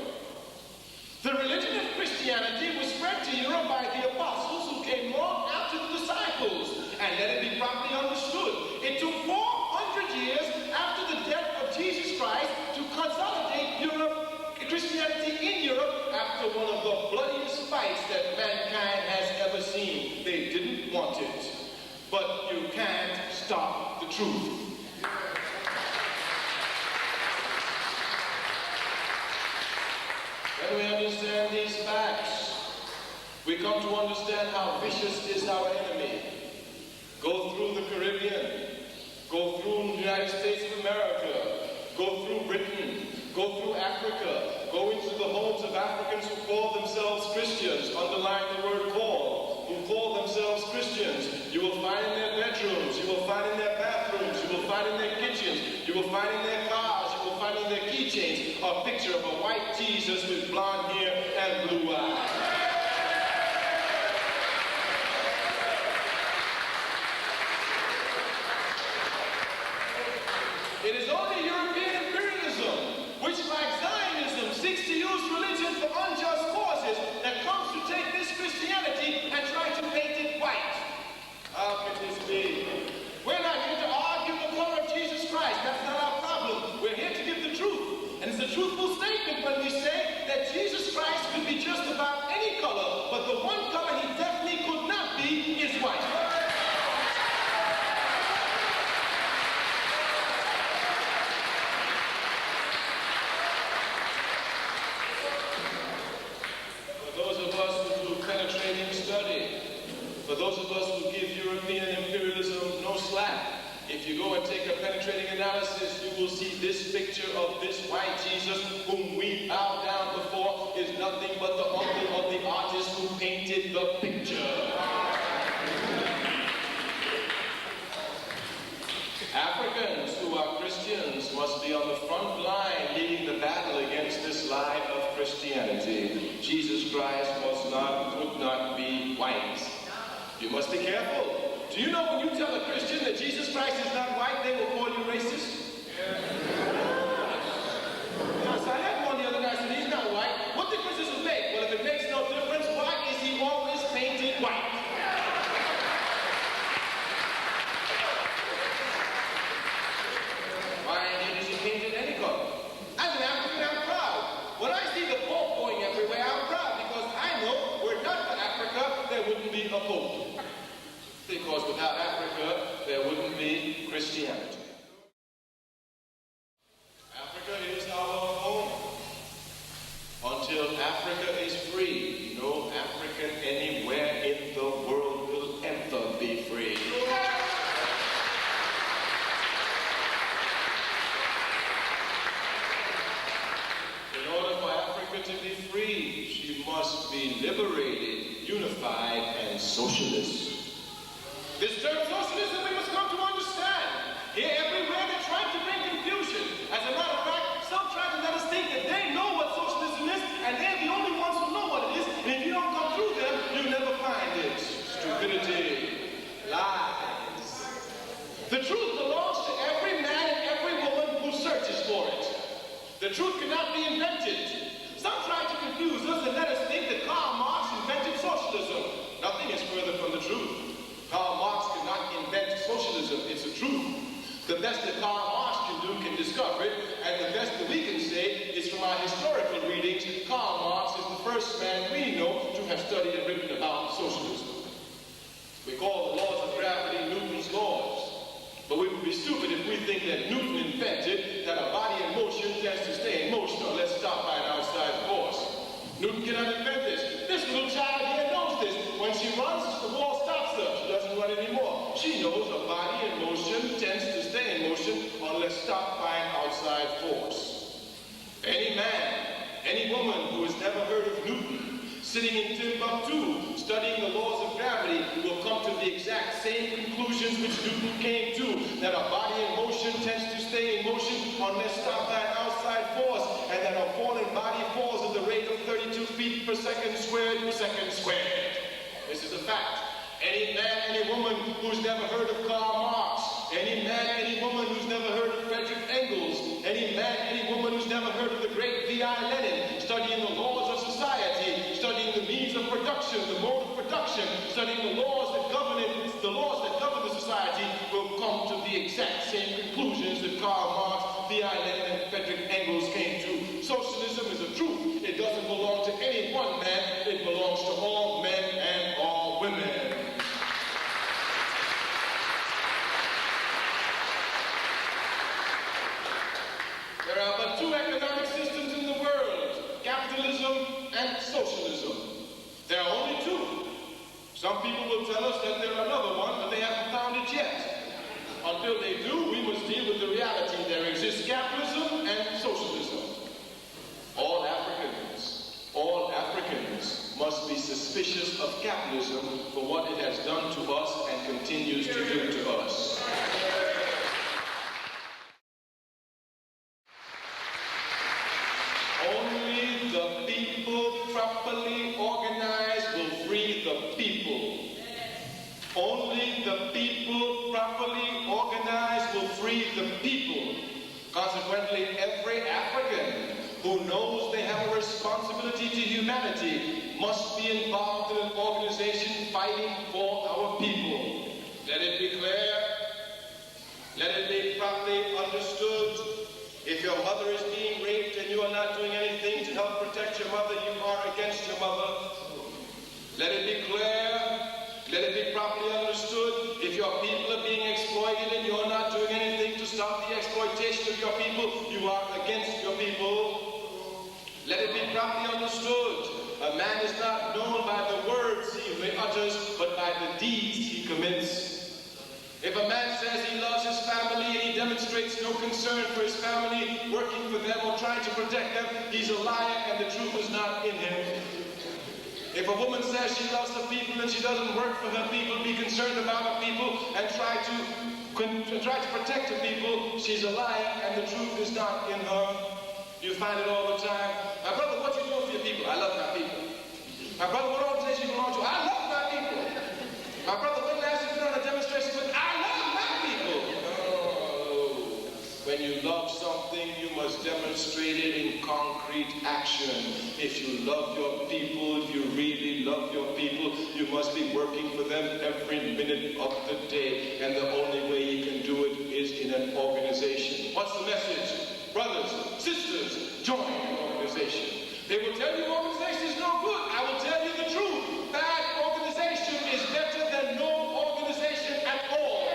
The religion of Christianity was spread to Europe by the apostles who came long after the disciples. And let it be properly understood, it took 400 years after the death of Jesus Christ to consolidate Europe, Christianity in Europe, after one of the bloodiest fights that mankind has ever seen. They didn't want it. But you can't stop the truth. When we understand these facts, we come to understand how vicious is our enemy. Go through the Caribbean, go through the United States of America, go through Britain, go through Africa, go into the homes of Africans who call themselves Christians, underline the word call, who call themselves Christians. You will find in their bedrooms, you will find in their bathrooms, you will find in their kitchens, you will find in their cars, you will find in their keychains a picture of a white Jesus with blonde hair and blue eyes. It is only European imperialism, which like Zionism seeks to use religion for unjust causes, that comes to take this Christianity and try to paint it white. How can this be? We're not here to argue the color of Jesus Christ. That's not our problem. We're here to give the truth. And it's a truthful statement when we say that Jesus Christ could be just about any color, but the one color he definitely could not be is white. For those of us who give European imperialism no slack, if you go and take a penetrating analysis, you will see this picture of this white Jesus whom we bow down before is nothing but the uncle of the artist who painted the picture. Africans who are Christians must be on the front line leading the battle against this lie of Christianity. Jesus Christ could not be white. You must be careful. Do you know when you tell a Christian that Jesus Christ is not white, they will call you racist? Yes, I had one the other night said he's not white. What difference does it make? Well, if it makes to be free, she must be liberated, unified, and socialist. This term socialism we must come to understand. Here, everywhere, they're trying to bring confusion. As a matter of fact, some try to let us think that they know what socialism is, and they're the only ones who know what it is, and if you don't come through them, you'll never find it. Stupidity, lies. The truth belongs to every man and every woman who searches for it. The truth cannot be invented. Some try to confuse us and let us think that Karl Marx invented socialism. Nothing is further from the truth. Karl Marx could not invent socialism. It's the truth. The best that Karl Marx can do can discover it, and the best that we can say is from our historical readings, Karl Marx is the first man we know to have studied and written about socialism. We call the laws of gravity Newton's laws. But we would be stupid if we think that Newton invented that a body in motion tends to stay in motion unless stopped by an outside force. Newton cannot invent this. This little child here knows this. When she runs, the wall stops her. She doesn't run anymore. She knows a body in motion tends to stay in motion unless stopped by an outside force. Any man, any woman who has never heard of Newton, sitting in Timbuktu, studying the laws of gravity, will come to the exact same conclusions which Newton came to, that a body in motion tends to stay in motion unless stopped by an outside force, and that a falling body falls at the rate of 32 feet per second squared per second squared. This is a fact. Any man, any woman who's never heard of Karl Marx, any man, any woman who's never heard of Frederick Engels, any man, any woman who's never heard of the great V.I. Lenin, studying the laws of society, studying the means of production, the mode of production, studying the laws that govern it, the laws that govern the society, will come to the exact same conclusions that Karl Marx, V.I. Lenin, and Frederick Engels came to. Socialism is a truth. It doesn't belong to any one man. It belongs to all men and all women. There are but two economic systems in the world, capitalism and socialism. There are only two. Some people will tell us that there's another one, but they haven't found it yet. Until they do, we must deal with the reality. There exists capitalism and socialism. All Africans must be suspicious of capitalism for what it has done to us and continues to do to us. Only the people properly organized will free the people. Only the people properly organized will free the people. Consequently, every African who knows they have a responsibility to humanity must be involved in an organization fighting for our people. Let it be clear, let it be properly understood. If your mother is being raped and you are not doing anything to help protect your mother, you are against your mother. Let it be clear, let it be properly understood. If your people are being exploited and you are not doing anything to stop the exploitation of your people, you are against your people. Let it be properly understood. A man is not known by the words he utters, but by the deeds he commits. If a man says he loves his family and he demonstrates no concern for his family, working for them or trying to protect them, he's a liar and the truth is not in him. If a woman says she loves her people and she doesn't work for her people, be concerned about her people, and try to protect her people, she's a liar and the truth is not in her. You find it all the time. My brother, what you doing for your people? I love my people. My brother, what organization you belong to? I love my people. My brother, when last you been on a demonstration with? I love my people. Oh, when you love something, you must demonstrate it in concrete action. If you love your people, if you really love your people, you must be working for them every minute of the day. And the only way you can do it is in an organization. What's the message? Brothers, sisters, join an organization. They will tell you organization is no good. I will tell you the truth. Bad organization is better than no organization at all.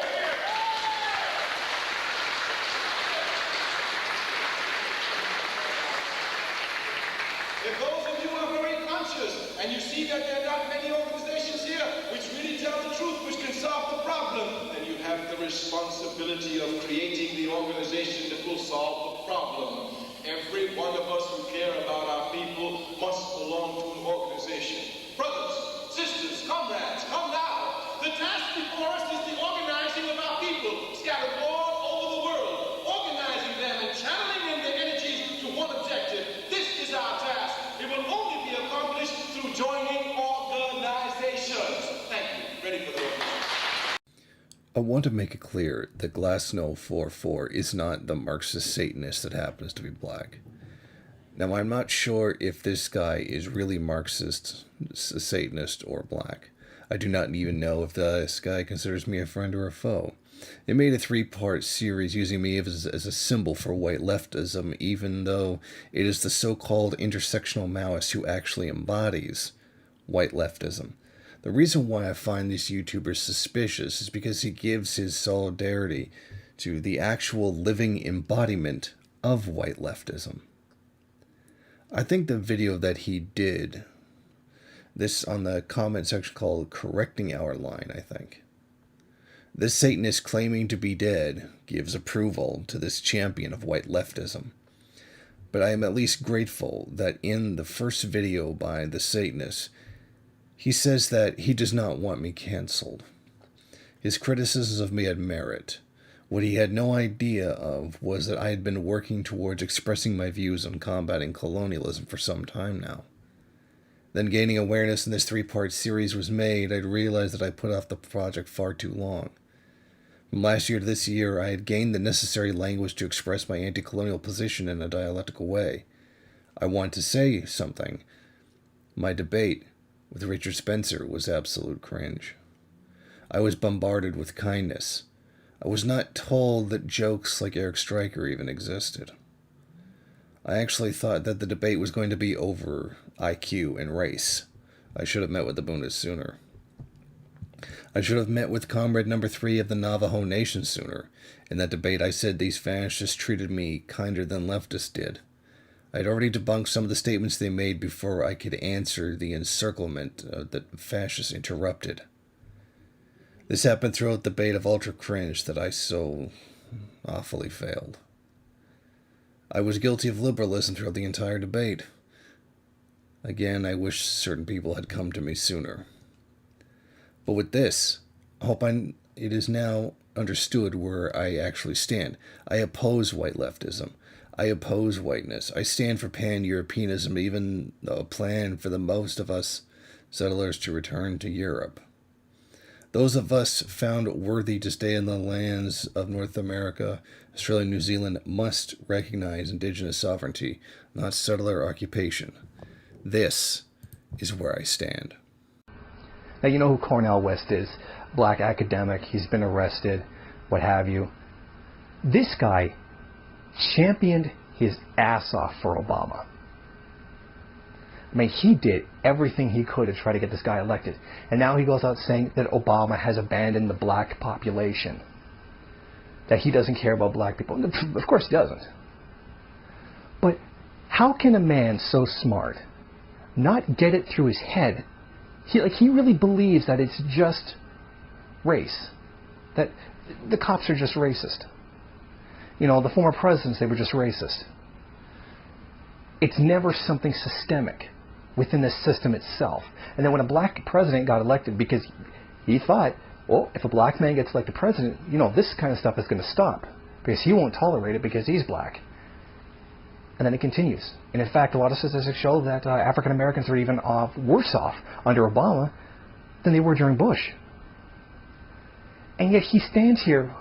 If those of you are very conscious and you see that there are not many organizations here which really tell the truth, which can solve the problem, then you have the responsibility of creating the organization that will solve the problem. Every one of us who care about our people must belong to an organization. Brothers, sisters, comrades, come now. The task before us is the organizing of our people, scattered all over the world, organizing them and channeling in their energies to one objective. This is our task. It will only be accomplished through joining organizations. Thank you. Ready for the vote. I want to make it clear that Glassno 44 is not the Marxist Satanist that happens to be black. Now, I'm not sure if this guy is really Marxist, Satanist, or black. I do not even know if this guy considers me a friend or a foe. They made a 3-part series using me as a symbol for white leftism, even though it is the so-called intersectional Maoist who actually embodies white leftism. The reason why I find these YouTubers suspicious is because he gives his solidarity to the actual living embodiment of white leftism. I think the video that he did, this on the comment section called Correcting Our Line, I think. This Satanist claiming to be dead gives approval to this champion of white leftism. But I am at least grateful that in the first video by the Satanist, he says that he does not want me cancelled. His criticisms of me had merit. What he had no idea of was that I had been working towards expressing my views on combating colonialism for some time now. Then gaining awareness in this 3-part series was made, I'd realized that I put off the project far too long. From last year to this year, I had gained the necessary language to express my anti-colonial position in a dialectical way. I wanted to say something. My debate with Richard Spencer was absolute cringe. I was bombarded with kindness. I was not told that jokes like Eric Stryker even existed. I actually thought that the debate was going to be over IQ and race. I should have met with the Bundas sooner. I should have met with comrade number 3 of the Navajo Nation sooner. In that debate I said these fascists treated me kinder than leftists did. I had already debunked some of the statements they made before I could answer the encirclement that fascists interrupted. This happened throughout the debate of ultra cringe that I so awfully failed. I was guilty of liberalism throughout the entire debate. Again, I wish certain people had come to me sooner. But with this, I hope it is now understood where I actually stand. I oppose white leftism. I oppose whiteness. I stand for pan-Europeanism, even a plan for the most of us settlers to return to Europe. Those of us found worthy to stay in the lands of North America, Australia, and New Zealand must recognize indigenous sovereignty, not settler occupation. This is where I stand. Now, you know who Cornel West is. Black academic. He's been arrested, what have you. This guy championed his ass off for Obama. I mean, he did everything he could to try to get this guy elected. And now he goes out saying that Obama has abandoned the black population. That he doesn't care about black people. Of course he doesn't. But how can a man so smart not get it through his head? He really believes that it's just race. That the cops are just racist. You know, the former presidents, they were just racist. It's never something systemic within the system itself. And then when a black president got elected, because he thought, well, if a black man gets elected president, you know, this kind of stuff is going to stop. Because he won't tolerate it because he's black. And then it continues. And in fact, a lot of statistics show that African Americans are even worse off under Obama than they were during Bush. And yet he stands here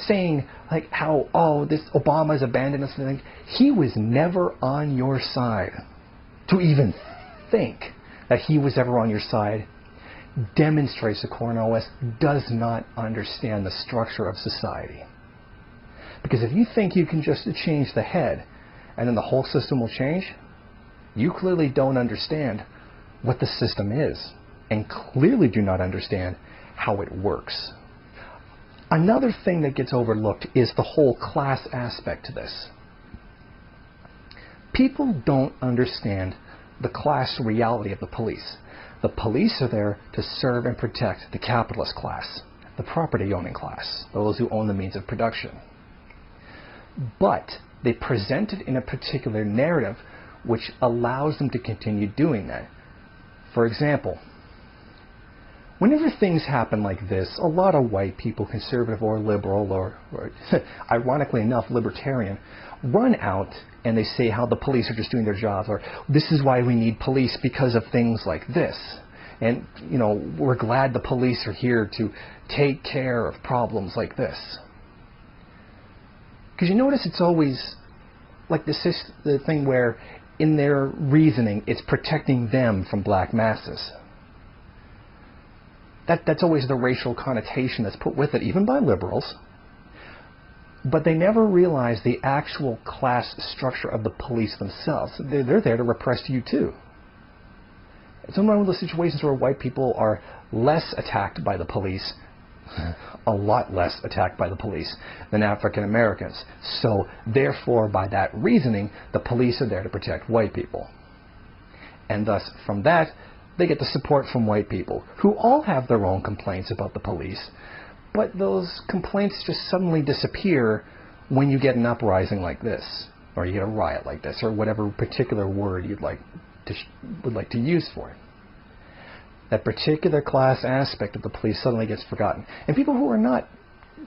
saying like how, oh, this Obama's abandoned us and everything. He was never on your side. To even think that he was ever on your side demonstrates that Cornel West does not understand the structure of society. Because if you think you can just change the head and then the whole system will change, you clearly don't understand what the system is and clearly do not understand how it works. Another thing that gets overlooked is the whole class aspect to this. People don't understand the class reality of the police. The police are there to serve and protect the capitalist class, the property owning class, those who own the means of production. But They present it in a particular narrative which allows them to continue doing that. For example, whenever things happen like this, a lot of white people, conservative or liberal or ironically enough, libertarian, run out and they say how the police are just doing their jobs, or this is why we need police because of things like this. And, you know, we're glad the police are here to take care of problems like this. Because you notice it's always like this is the thing where in their reasoning it's protecting them from black masses. That's always the racial connotation that's put with it, even by liberals. But they never realize the actual class structure of the police themselves. They're there to repress you too. It's one of those situations where white people are less attacked by the police, a lot less attacked by the police than African Americans. So therefore, by that reasoning, the police are there to protect white people. And thus, from that, they get the support from white people, who all have their own complaints about the police. But those complaints just suddenly disappear when you get an uprising like this, or you get a riot like this, or whatever particular word you'd like would like to use for it. That particular class aspect of the police suddenly gets forgotten. And people who are not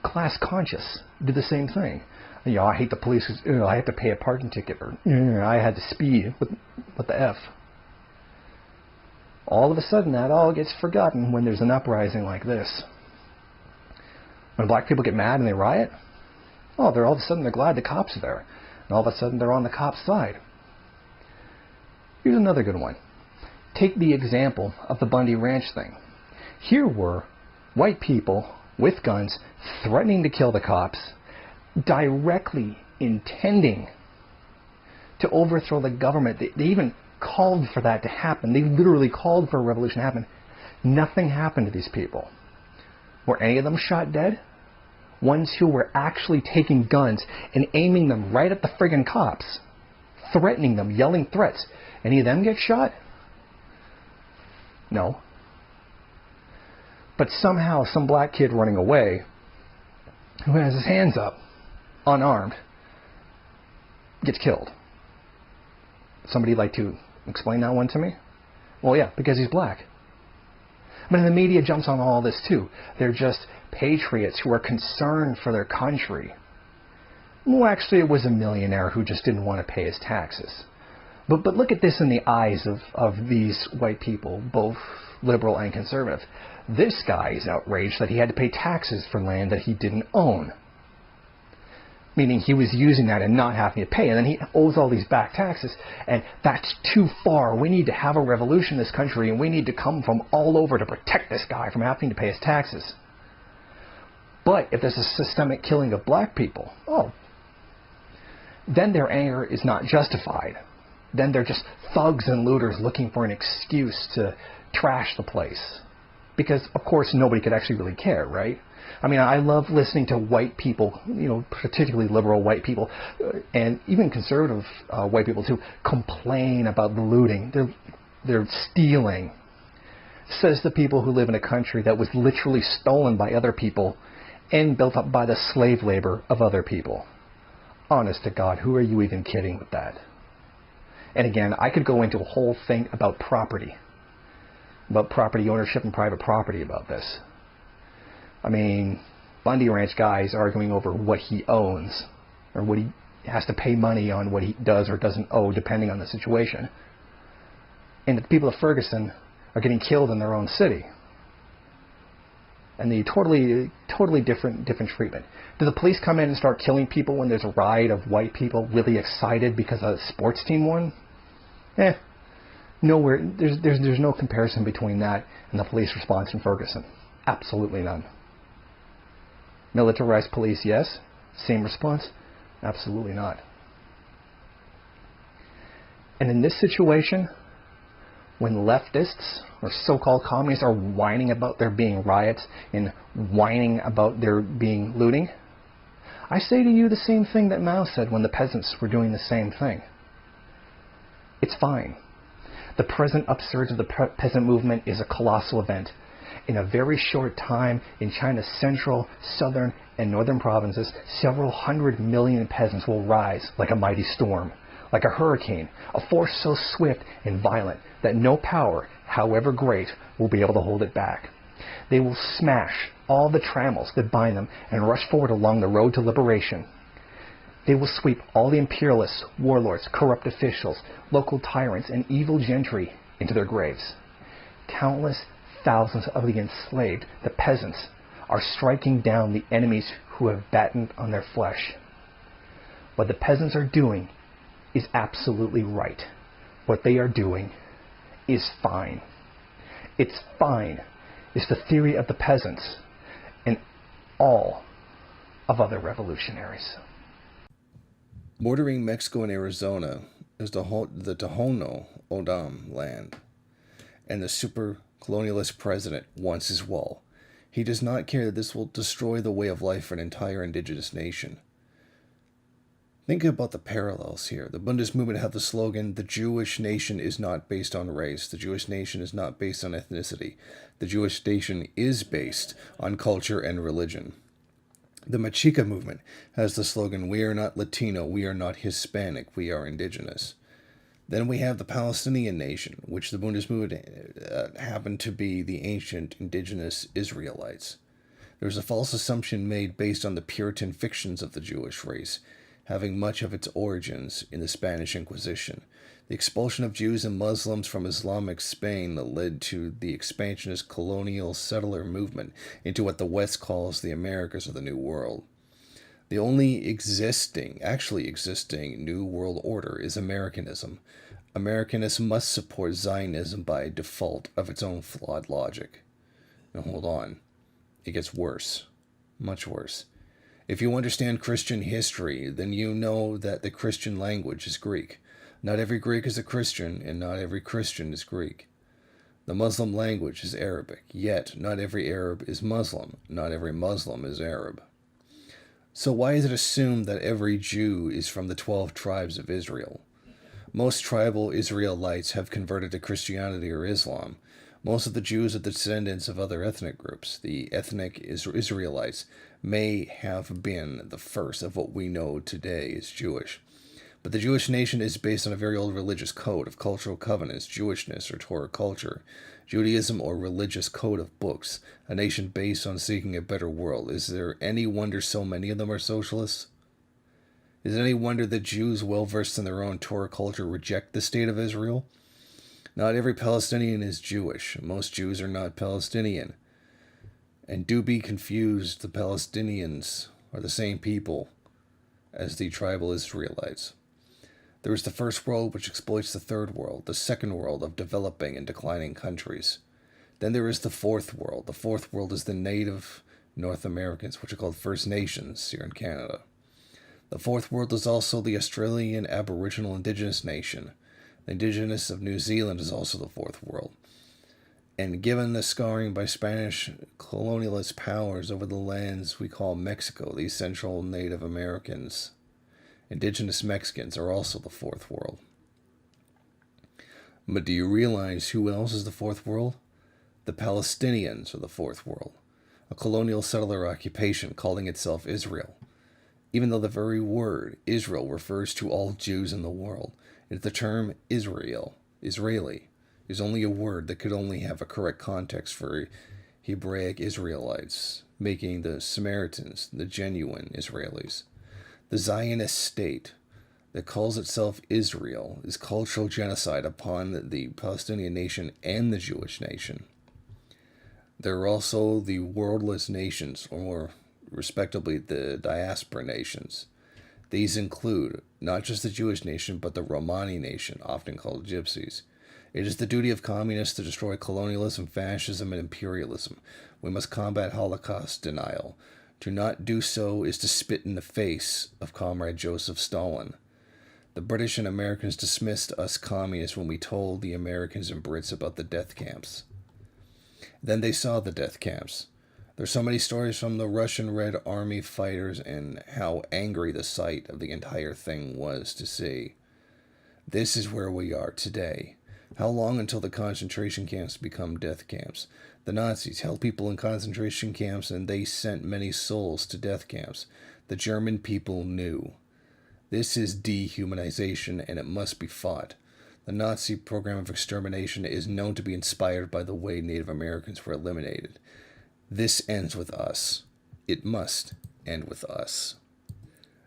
class conscious do the same thing. You know, I hate the police, I have to pay a parking ticket, or I had to speed. What the F? All of a sudden that all gets forgotten when there's an uprising like this. When black people get mad and they riot, all of a sudden they're glad the cops are there. And all of a sudden they're on the cops' side. Here's another good one. Take the example of the Bundy Ranch thing. Here were white people with guns threatening to kill the cops, directly intending to overthrow the government. They even called for that to happen. They literally called for a revolution to happen. Nothing happened to these people. Were any of them shot dead? Ones who were actually taking guns and aiming them right at the friggin' cops, threatening them, yelling threats. Any of them get shot? No. But somehow some black kid running away, who has his hands up, unarmed, gets killed. Somebody like to explain that one to me? Well, yeah, because he's black. But the media jumps on all this too. They're just patriots who are concerned for their country. Well, actually, it was a millionaire who just didn't want to pay his taxes. But look at this in the eyes of these white people, both liberal and conservative. This guy is outraged that he had to pay taxes for land that he didn't own. Meaning he was using that and not having to pay. And then he owes all these back taxes. And that's too far. We need to have a revolution in this country, and we need to come from all over to protect this guy from having to pay his taxes. But if there's a systemic killing of black people, then their anger is not justified. Then they're just thugs and looters looking for an excuse to trash the place. Because, of course, nobody could actually really care, right? I mean, I love listening to white people, particularly liberal white people, and even conservative white people too, complain about the looting. They're stealing. Says the people who live in a country that was literally stolen by other people and built up by the slave labor of other people. Honest to God, who are you even kidding with that? And again, I could go into a whole thing about property ownership and private property about this. I mean, Bundy Ranch guys arguing over what he owns, or what he has to pay money on, what he does or doesn't owe, depending on the situation. And the people of Ferguson are getting killed in their own city. And the totally different treatment. Do the police come in and start killing people when there's a riot of white people really excited because a sports team won? Nowhere. There's no comparison between that and the police response in Ferguson. Absolutely none. Militarized police, yes. Same response? Absolutely not. And in this situation, when leftists or so-called communists are whining about there being riots and whining about there being looting, I say to you the same thing that Mao said when the peasants were doing the same thing. It's fine. The present upsurge of the peasant movement is a colossal event. In a very short time, in China's central, southern, and northern provinces, several 100 million peasants will rise like a mighty storm, like a hurricane, a force so swift and violent that no power, however great, will be able to hold it back. They will smash all the trammels that bind them and rush forward along the road to liberation. They will sweep all the imperialists, warlords, corrupt officials, local tyrants, and evil gentry into their graves. Countless thousands of the enslaved, the peasants, are striking down the enemies who have battened on their flesh. What the peasants are doing is absolutely right. What they are doing is fine. It's fine. It's the theory of the peasants and all of other revolutionaries. Bordering Mexico and Arizona is the Tohono O'odham land, and the super colonialist president wants his wall. He does not care that this will destroy the way of life for an entire indigenous nation. Think about the parallels here. The Bundist movement have the slogan, the Jewish nation is not based on race. The Jewish nation is not based on ethnicity. The Jewish nation is based on culture and religion. The Mexica movement has the slogan, we are not Latino, we are not Hispanic, we are indigenous. Then we have the Palestinian nation, which the Bundist movement happened to be the ancient indigenous Israelites. There's a false assumption made based on the Puritan fictions of the Jewish race, having much of its origins in the Spanish Inquisition. The expulsion of Jews and Muslims from Islamic Spain led to the expansionist colonial settler movement into what the West calls the Americas of the New World. The only actually existing New World Order is Americanism. Americanism must support Zionism by default of its own flawed logic. Now hold on. It gets worse. Much worse. If you understand Christian history, then you know that the Christian language is Greek. Not every Greek is a Christian, and not every Christian is Greek. The Muslim language is Arabic, yet not every Arab is Muslim. Not every Muslim is Arab. So why is it assumed that every Jew is from the 12 tribes of Israel? Most tribal Israelites have converted to Christianity or Islam. Most of the Jews are the descendants of other ethnic groups. The ethnic Israelites may have been the first of what we know today as Jewish. But the Jewish nation is based on a very old religious code of cultural covenants, Jewishness or Torah culture, Judaism or religious code of books, a nation based on seeking a better world. Is there any wonder so many of them are socialists? Is it any wonder that Jews well versed in their own Torah culture reject the state of Israel? Not every Palestinian is Jewish. Most Jews are not Palestinian. And do be confused, the Palestinians are the same people as the tribal Israelites. There is the first world, which exploits the third world, the second world of developing and declining countries. Then there is the fourth world. The fourth world is the native North Americans, which are called First Nations here in Canada. The fourth world is also the Australian Aboriginal Indigenous nation. The Indigenous of New Zealand is also the fourth world. And given the scarring by Spanish colonialist powers over the lands we call Mexico, the Central Native Americans, Indigenous Mexicans are also the fourth world. But do you realize who else is the fourth world? The Palestinians are the fourth world, a colonial settler occupation calling itself Israel. Even though the very word Israel refers to all Jews in the world, the term Israeli, is only a word that could only have a correct context for Hebraic Israelites, making the Samaritans the genuine Israelis. The Zionist state that calls itself Israel is cultural genocide upon the Palestinian nation and the Jewish nation. There are also the worldless nations, or more respectively, the diaspora nations. These include not just the Jewish nation, but the Romani nation, often called Gypsies. It is the duty of communists to destroy colonialism, fascism, and imperialism. We must combat Holocaust denial. To not do so is to spit in the face of Comrade Joseph Stalin. The British and Americans dismissed us communists when we told the Americans and Brits about the death camps. Then they saw the death camps. There's so many stories from the Russian Red Army fighters and how angry the sight of the entire thing was to see. This is where we are today. How long until the concentration camps become death camps? The Nazis held people in concentration camps and they sent many souls to death camps. The German people knew. This is dehumanization and it must be fought. The Nazi program of extermination is known to be inspired by the way Native Americans were eliminated. This ends with us. It must end with us.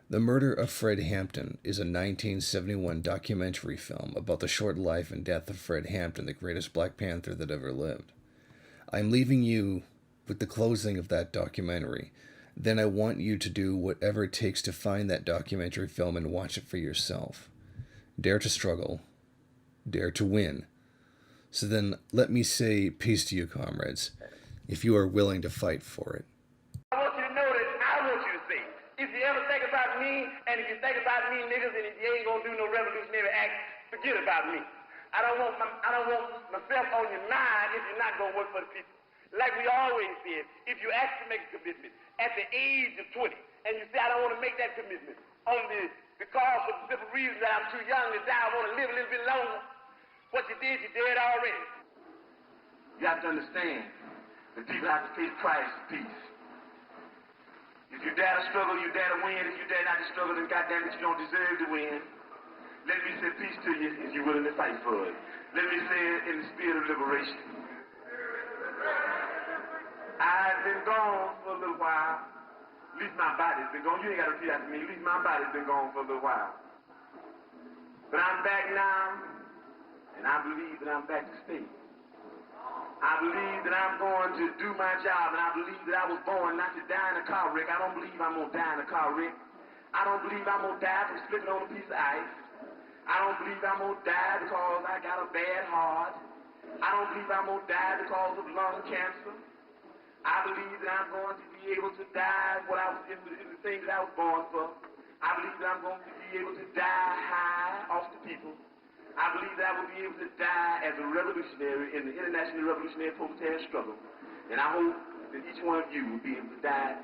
The Murder of Fred Hampton is a 1971 documentary film about the short life and death of Fred Hampton, the greatest Black Panther that ever lived. I'm leaving you with the closing of that documentary. Then I want you to do whatever it takes to find that documentary film and watch it for yourself. Dare to struggle. Dare to win. So then let me say peace to you, comrades, if you are willing to fight for it. I want you to know that I want you to say, if you ever think about me, and if you think about me, niggas, and if you ain't gonna do no revolutionary act, forget about me. I don't want myself on your mind if you're not gonna work for the people. Like we always said, if you actually make a commitment at the age of 20, and you say, I don't want to make that commitment only because of the simple reason that I'm too young to die, I want to live a little bit longer, what you did, you did already. You have to understand that people have to pay the price of peace. If you dare to struggle, you dare to win. If you dare not to struggle, then goddamn it, you don't deserve to win. Let me say peace to you if you're willing to fight for it. Let me say it in the spirit of liberation. I've been gone for a little while. At least my body's been gone. You ain't got to repeat after me. At least my body's been gone for a little while. But I'm back now, and I believe that I'm back to stay. I believe that I'm going to do my job, and I believe that I was born not to die in a car wreck. I don't believe I'm going to die in a car wreck. I don't believe I'm going to die from slipping on a piece of ice. I don't believe I'm going to die because I got a bad heart. I don't believe I'm going to die because of lung cancer. I believe that I'm going to be able to die in the thing that I was born for. I believe that I'm going to be able to die high off the people. I believe that I will be able to die as a revolutionary in the international revolutionary proletariat struggle. And I hope that each one of you will be able to die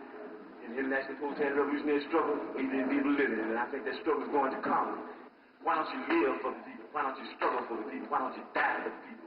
in the international proletariat revolutionary struggle, even be able to live in it. And I think that struggle is going to come. Why don't you live for the people? Why don't you struggle for the people? Why don't you die for the people?